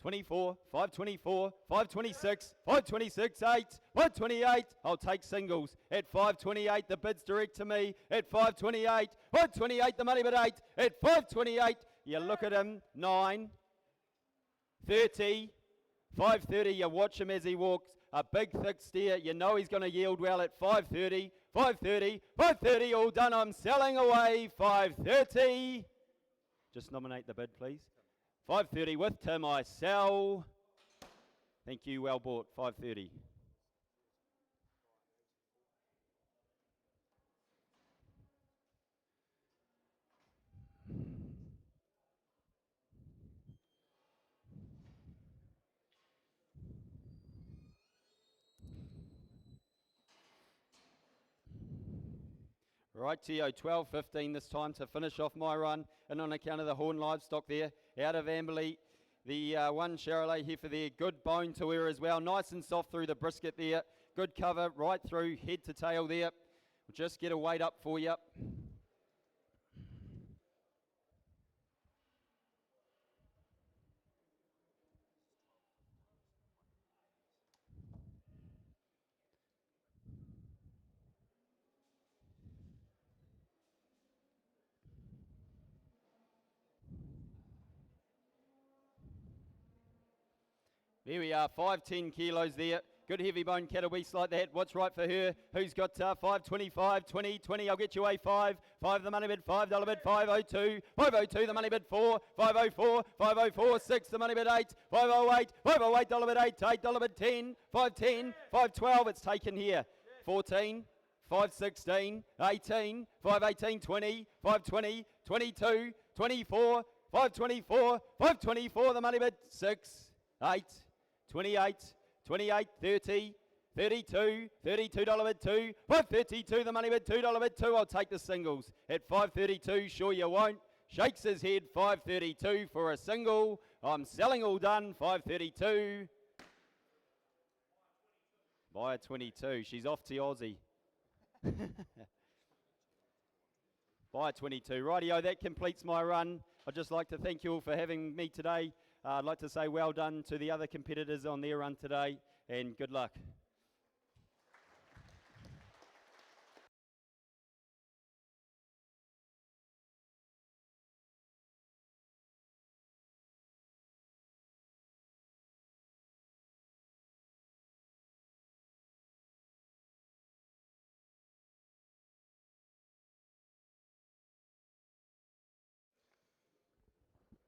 24, 524, 526, 526, 8, 528. I'll take singles. At 528, the bid's direct to me. At 528, 528, the money bid 8. At 528, you look at him, 9, 30, 530. You watch him as he walks. A big, thick steer. You know he's going to yield well at 530, 530, 530. All done. I'm selling away. 530. Just nominate the bid, please. 530 with Tim, I sell. Thank you, well bought, 530. Rightio, 12-15 this time to finish off my run, and on account of the Horn livestock there, out of Amberley, the one Charolais heifer there, good bone to her as well, nice and soft through the brisket there, good cover right through head to tail there. We'll just get a weight up for you. There we are, 510 kilos there. Good heavy bone cattle beast like that. What's right for her? Who's got 525, 20, 20. I'll get you away 5. 5 the money bid, $5 bid, 502. 502 the money bid 4. 504, 504, 6 the money bid 8. 508, $508 bid 8. $8 bid 10. 510, 512. It's taken here. 14, 516, 18, 518, 20, 520, 22, 24, 524, 524 the money bid 6, 8, 28, 28, 30, 32, $32 bid 2, 532 the money bid, $2 bid 2. I'll take the singles at 532. Sure you won't. Shakes his head. 532 for a single. I'm selling all done. 532. Buy a 22. She's off to Aussie. Buy a 22. Rightio, that completes my run. I'd just like to thank you all for having me today. I'd like to say well done to the other competitors on their run today, and good luck.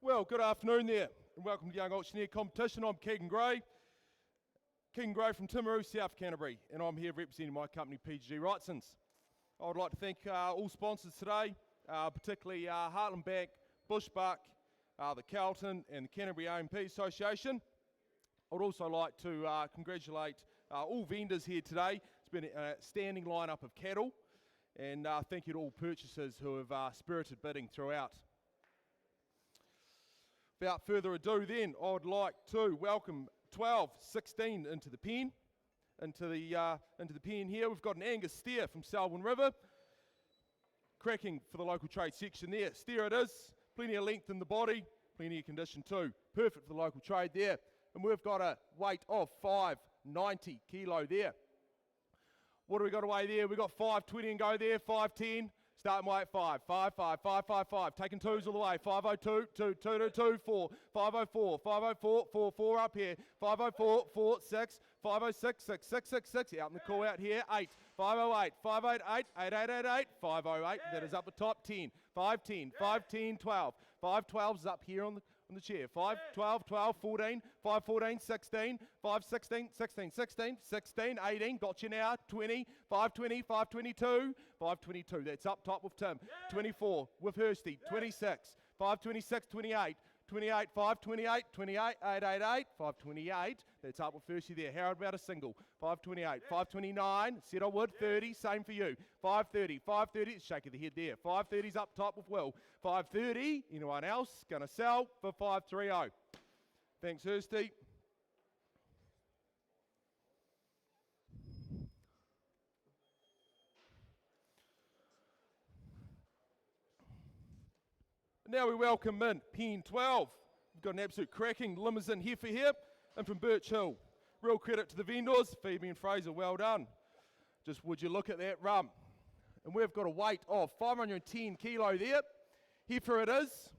Well, good afternoon there, and welcome to the Young Auctioneer competition. I'm Keegan Gray from Timaru, South Canterbury, and I'm here representing my company, PGG Wrightsons. I would like to thank all sponsors today, particularly Heartland Bank, Bushbuck, the Carlton and the Canterbury AMP Association. I would also like to congratulate all vendors here today. It's been an outstanding lineup of cattle, and thank you to all purchasers who have spirited bidding throughout. Without further ado then, I would like to welcome 12-16 into the pen. Into the pen here, we've got an Angus steer from Selwyn River, cracking for the local trade section there. Steer it is, plenty of length in the body, plenty of condition too. Perfect for the local trade there. And we've got a weight of 590 kilo there. What do we got away there? We've got 520 and go there, 510. Starting weight 5, 5, 5, 5, 5, 5. Taking twos all the way. 502, 2, 2, 2, 2, 4, 504, 504, 4, 4 up here. 504, 4, 6, 506, 6, 6, 6, 6. Out in the call out here. 8, 508, 588, 8888, 508. That is up the top. 10, 510, 510, 12. 512 is up here on the chair. 5, 12, 12, 14, 5, 14, 16, 5, 16, 16, 16, 16, 18, got you now, 20, 520, 522, 522, that's up top with Tim, 24 with Hursty, 26, 526, 28, 28, 528, 28, 888, 528, that's up with Hursty there. How about a single? 528, 529, said I would, 30, same for you. 530, 530, shake of the head there. 530's up top with Will. 530, anyone else? Gonna sell for 530. Thanks, Hursty. Now we welcome in pen 12. We've got an absolute cracking limousine heifer here, and from Birch Hill. Real credit to the vendors, Phoebe and Fraser, well done. Just would you look at that rump. And we've got a weight of 510 kilo there. Heifer it is.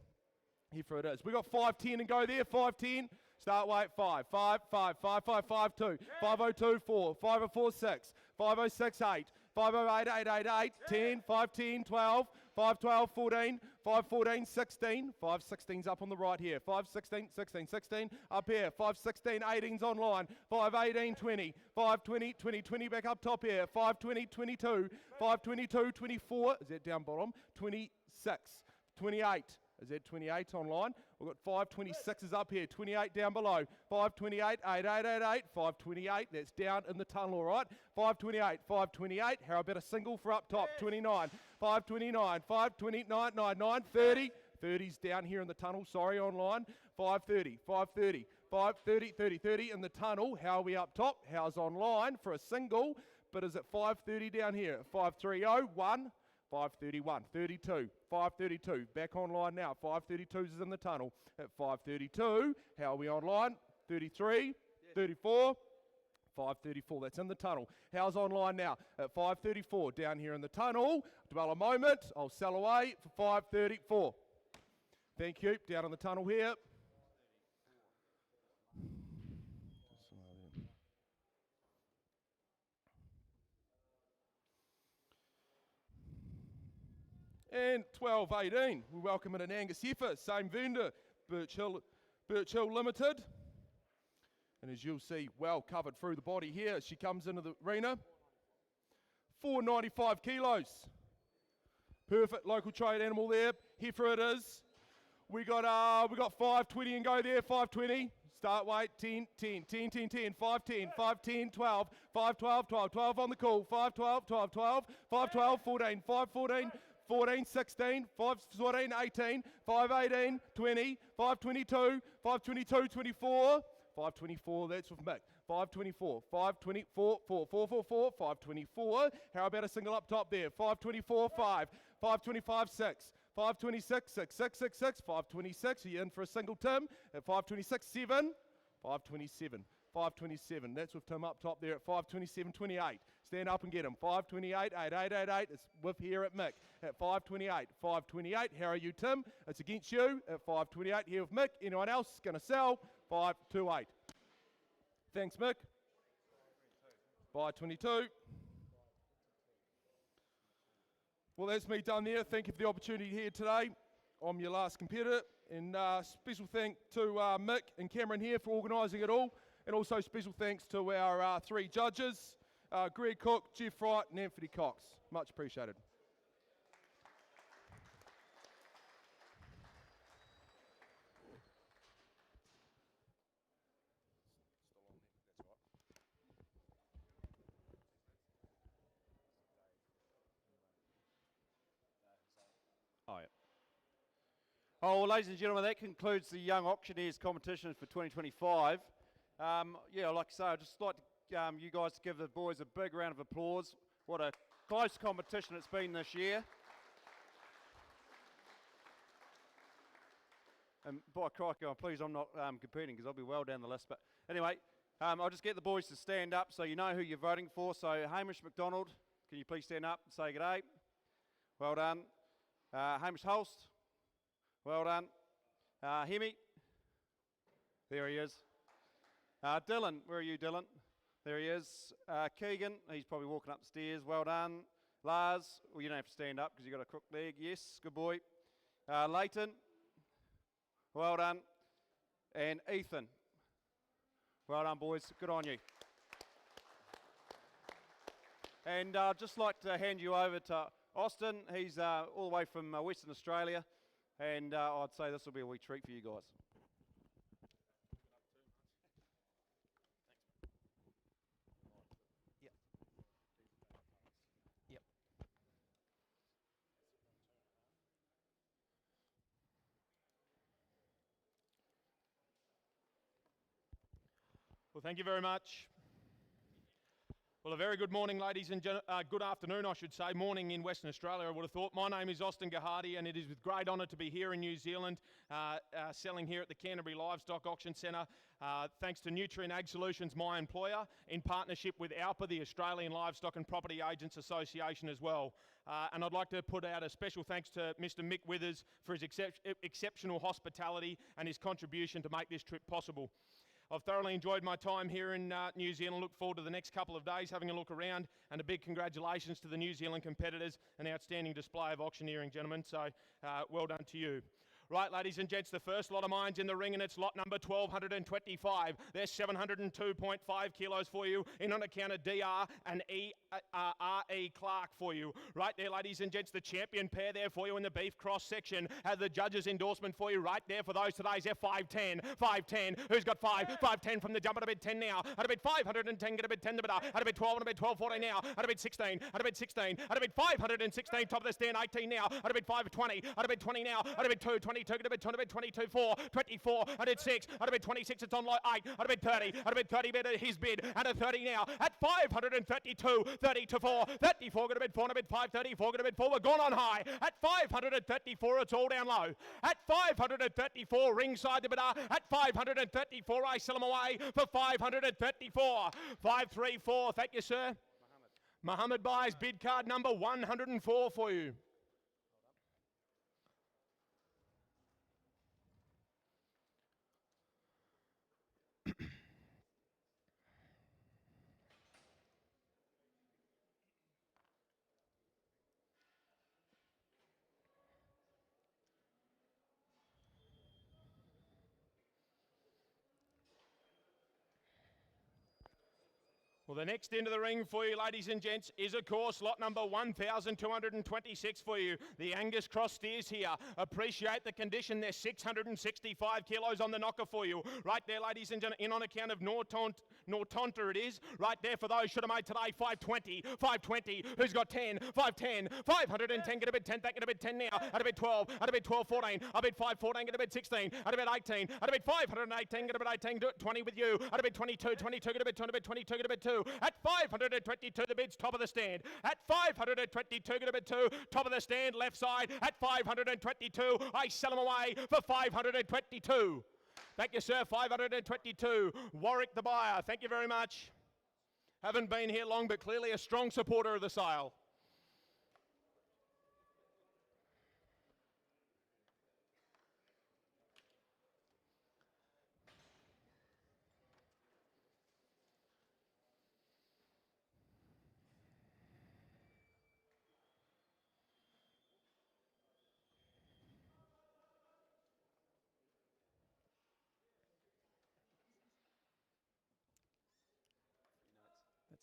Heifer it is. We've got 510 and go there, 510. Start weight 5, 5, 5, 5, 5, 5, 2, 502, 4, 504, 6, 506, 8, 508, 888, 10, 510, 12, 512, 14, 514, 16, 516's up on the right here, 516, 16, 16, up here, 516, 18's online, 518, 20, 520, 20, 20 back up top here, 520, 22, 522, 24, is that down bottom, 26, 28, is that 28 online? We've got 526s up here, 28 down below, 528, 8888, 528, that's down in the tunnel, all right? 528, 528, how about a single for up top, 29, 529, 529, 99, 30, 30's down here in the tunnel, sorry, online, 530, 530, 530, 30, 30 in the tunnel, how are we up top? How's online for a single, but is it 530 down here? 530, 1, 531, 32, 532, back online now, 532's is in the tunnel at 532, how are we online? 33, 34, 534, that's in the tunnel. How's online now? At 534, down here in the tunnel. Dwell a moment, I'll sell away for 534. Thank you, down in the tunnel here. And 12-18, we welcome in an Angus heifer, same vendor, Birch Hill Limited. And as you'll see, well covered through the body here as she comes into the arena. 495 kilos. Perfect local trade animal there. Heifer it is. We got 520 and go there, 520. Start weight, 10, 10, 10, 10, 10, 510, 510, 12, 512, 12, 12 on the call, 512, 12, 12, 512, 14, 514, 14, 16, 514, 18, 518, 20, 522, 522, 24, 524, that's with Mick. 524, 524, 4, 444, 524. How about a single up top there? 524, 5, 525, 6, 526, 6, 6, 6, 6, 526. Are you in for a single, Tim? At 526, 7, 527, 527. That's with Tim up top there at 527, 28. Stand up and get him. 528, 8888. It's with here at Mick at 528, 528. How are you, Tim? It's against you at 528 here with Mick. Anyone else going to sell? 528. Thanks, Mick. 522. Well, that's me done there. Thank you for the opportunity here today. I'm your last competitor, and special thank to Mick and Cameron here for organising it all, and also special thanks to our 3 judges, Greg Cook, Jeff Wright and Anthony Cox. Much appreciated. Oh, yeah. Oh, well, ladies and gentlemen, that concludes the Young Auctioneers competition for 2025. Yeah, like I say, I'd just like to, you guys to give the boys a big round of applause. What a close competition it's been this year. And by crikey, I'm pleased I'm not competing because I'll be well down the list. But anyway, I'll just get the boys to stand up so you know who you're voting for. So Hamish McDonald, can you please stand up and say g'day? Well done. Hamish Holst, well done. Hemi, there he is. Dylan, where are you, Dylan? There he is. Keegan, he's probably walking up the stairs, well done. Lars, well, you don't have to stand up because you've got a crook leg, yes, good boy. Leighton, well done. And Ethan, well done, boys, good on you. And I'd just like to hand you over to Austin. He's all the way from Western Australia, and I'd say this will be a wee treat for you guys. Well, thank you very much. Well, a very good morning, ladies and good afternoon, I should say. Morning in Western Australia, I would have thought. My name is Austin Gahadi, and it is with great honour to be here in New Zealand, selling here at the Canterbury Livestock Auction Centre. Thanks to Nutrient Ag Solutions, my employer, in partnership with ALPA, the Australian Livestock and Property Agents Association as well. And I'd like to put out a special thanks to Mr. Mick Withers for his exceptional hospitality and his contribution to make this trip possible. I've thoroughly enjoyed my time here in New Zealand. Look forward to the next couple of days having a look around, and a big congratulations to the New Zealand competitors. An outstanding display of auctioneering, gentlemen, so well done to you. Right, ladies and gents, the first lot of mines in the ring, and it's lot number 1225. There's 702.5 kilos for you, in on account of DR and R.E. Clark for you. Right there, ladies and gents, the champion pair there for you in the beef cross section. Have the judge's endorsement for you right there for those today's F510. 510. Who's got 5? 510 from the jump at a bid 10 now. At a bid 510, get a bid 10 the bidder. At a bid 12 and a bid 12.14 now. At a bid 16. At a bid 16. At a bid 516. Top of the stand 18 now. At a bid 520. At a bid 20 now. At a bid 222. Get a bid 20. At a bid 22. 4. 24. At a bid 6. At a bid 26. It's on low 8. At a bid 30. At a bid 30. Bid his bid. At a 30 now. At 532. 30 to 4. 34. Get a bid 4. And a bid 534. Get a bid 4. We're gone on high. At 534. It's all down low. At 534. Ringside the bidder. At 534. I sell them away for 534. 534. Thank you, sir. Mohammed buys bid card number 104 for you. Well, the next into the ring for you, ladies and gents, is, of course, lot number 1,226 for you. The Angus Cross steers here. Appreciate the condition. There's 665 kilos on the knocker for you. Right there, ladies and gentlemen, in on account of Nortonta it is. Right there for those should have made today, 520. 520. Who's got 10? 510. 510. Get a bid 10. That get a bid 10 now. At a bid 12. At a bid 12, 14. A bid 5, 14. Get a bid 16. At a bid 18. At a bid 518. Get a bid 18. Do it 20 with you. At a bid 22. 22. Get a bid 20. Bid 22. Get a bid 2. At 522, the bid's top of the stand. At 522, get a bid 2, top of the stand, left side. At 522, I sell them away for 522. Thank you, sir. 522. Warwick the buyer. Thank you very much. Haven't been here long, but clearly a strong supporter of the sale.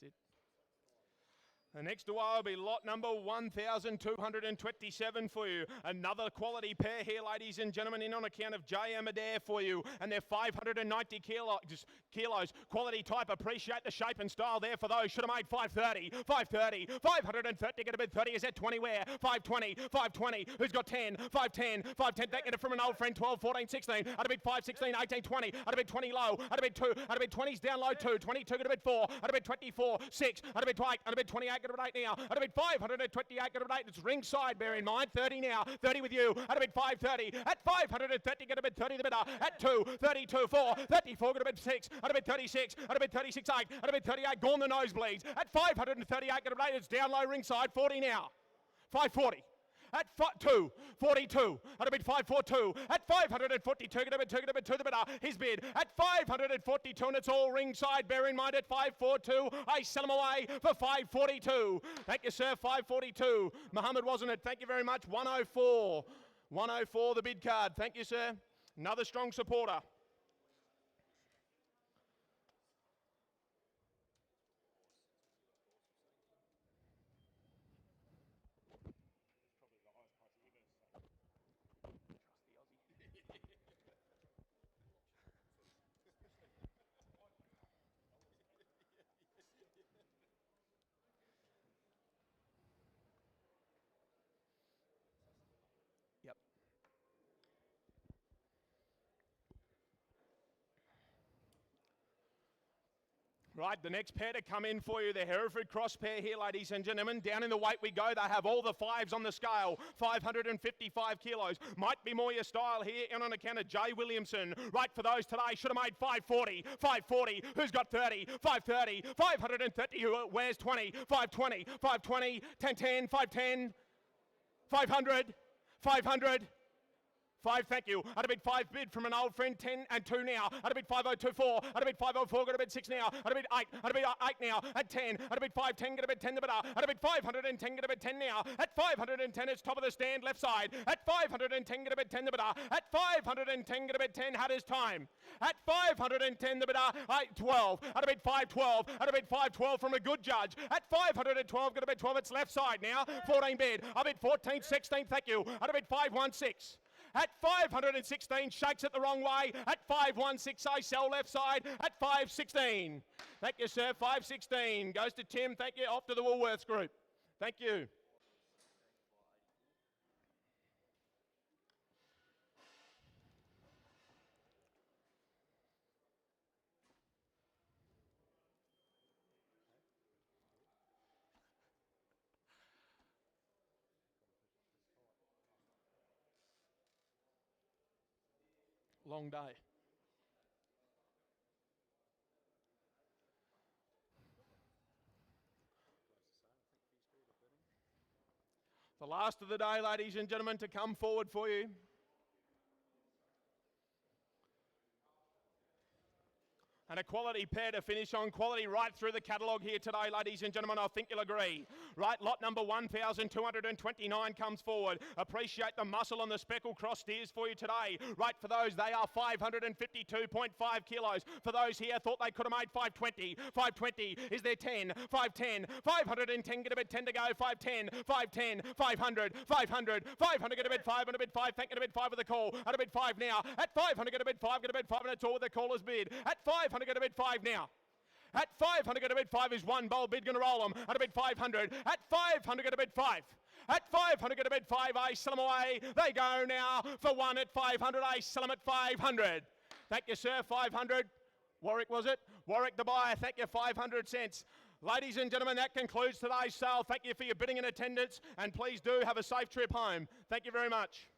it. The next away will be lot number 1,227 for you. Another quality pair here, ladies and gentlemen, in on account of J. Adair for you. And they're 590 kilos. Quality type, appreciate the shape and style there for those. Should have made 530, 530, get a bid 30, is that 20 where? 520, who's got 10, 510, that get it from an old friend, 12, 14, 16, at a bid 5, 16, 18, 20, at a bid 20 low, at a bid 2, at a bid 20's down low 2, 22, get a bid 4, at a bid 24, 6, at a bid 8, at a bid 28, get a bid 8 now, at a bid 528, get a bid 8, it's ringside, bear in mind, 30 now, 30 with you, at a bid 530, at 530, get a bid 30 the bidder, at 2, 32, 4, 34, get a bid 6, at a bid 36, at a bid 36, 8, at a bid 38, gone the nosebleeds, at 538, get a bid 8, it's down low ringside, 40 now, 540. At 2, 42, at a bid 542, at 542, get a bid 2, the bidder, his bid, at 542, and it's all ringside, bear in mind at 542, I sell him away for 542. Thank you, sir, 542. Muhammad, wasn't it? Thank you very much, 104. 104, the bid card. Thank you, sir. Another strong supporter. Right, the next pair to come in for you, the Hereford Cross pair here, ladies and gentlemen. Down in the weight we go. They have all the 5s on the scale. 555 kilos. Might be more your style here, and on account of Jay Williamson. Right, for those today, should have made 540. 540. Who's got 30? 530. 530. Who wears 20? 520. 520. 1010. 510. 500. 500. 5, thank you. At a bid 5 bid from an old friend, 10 and 2 now. At a bid 5024. At a bid 504, got a bid 6 now. At a bid 8. At a bid 8 now. At 10. At a bid 510, get a bid 10 the bidder. At a bid 510, get a bid 10 now. At 510, it's top of the stand, left side. At 510, get a bid 10 the bidder. At 510, get a bid 10, had his time. At 510, the bidder, 12. At a bid 512. At a bid 512 from a good judge. At 512, get a bid 12, it's left side now. 14 bid. A bid 14, 16, thank you. At a bid 516. At 516, shakes it the wrong way. At 516, I sell left side. At 516. Thank you, sir. 516 goes to Tim. Thank you. Off to the Woolworths group. Thank you. Long day. The last of the day, ladies and gentlemen, to come forward for you. And a quality pair to finish on. Quality right through the catalogue here today, ladies and gentlemen. I think you'll agree. Right, lot number 1,229 comes forward. Appreciate the muscle on the speckled cross steers for you today. Right, for those, they are 552.5 kilos. For those here, thought they could have made 520. 520, is there 10? 510, 510, get a bit 10 to go. 510, 510, 500, 500, 500, get a bit 5, and a bit 5, thank you, a bit 5 with the call. At a bit 5 now. At 500, get a bit 5, get a bit 5, and it's all with the caller's bid. At 500, get a bid 5 now. At 500, get a bid 5 is one bold bid, going to roll them. At a bid 500. At 500, get a bid 5. At 500, get a bid 5. I sell them away. They go now for 1 at 500. I sell them at 500. Thank you, sir. 500. Warwick, was it? Warwick the buyer. Thank you. 500 cents. Ladies and gentlemen, that concludes today's sale. Thank you for your bidding and attendance, and please do have a safe trip home. Thank you very much.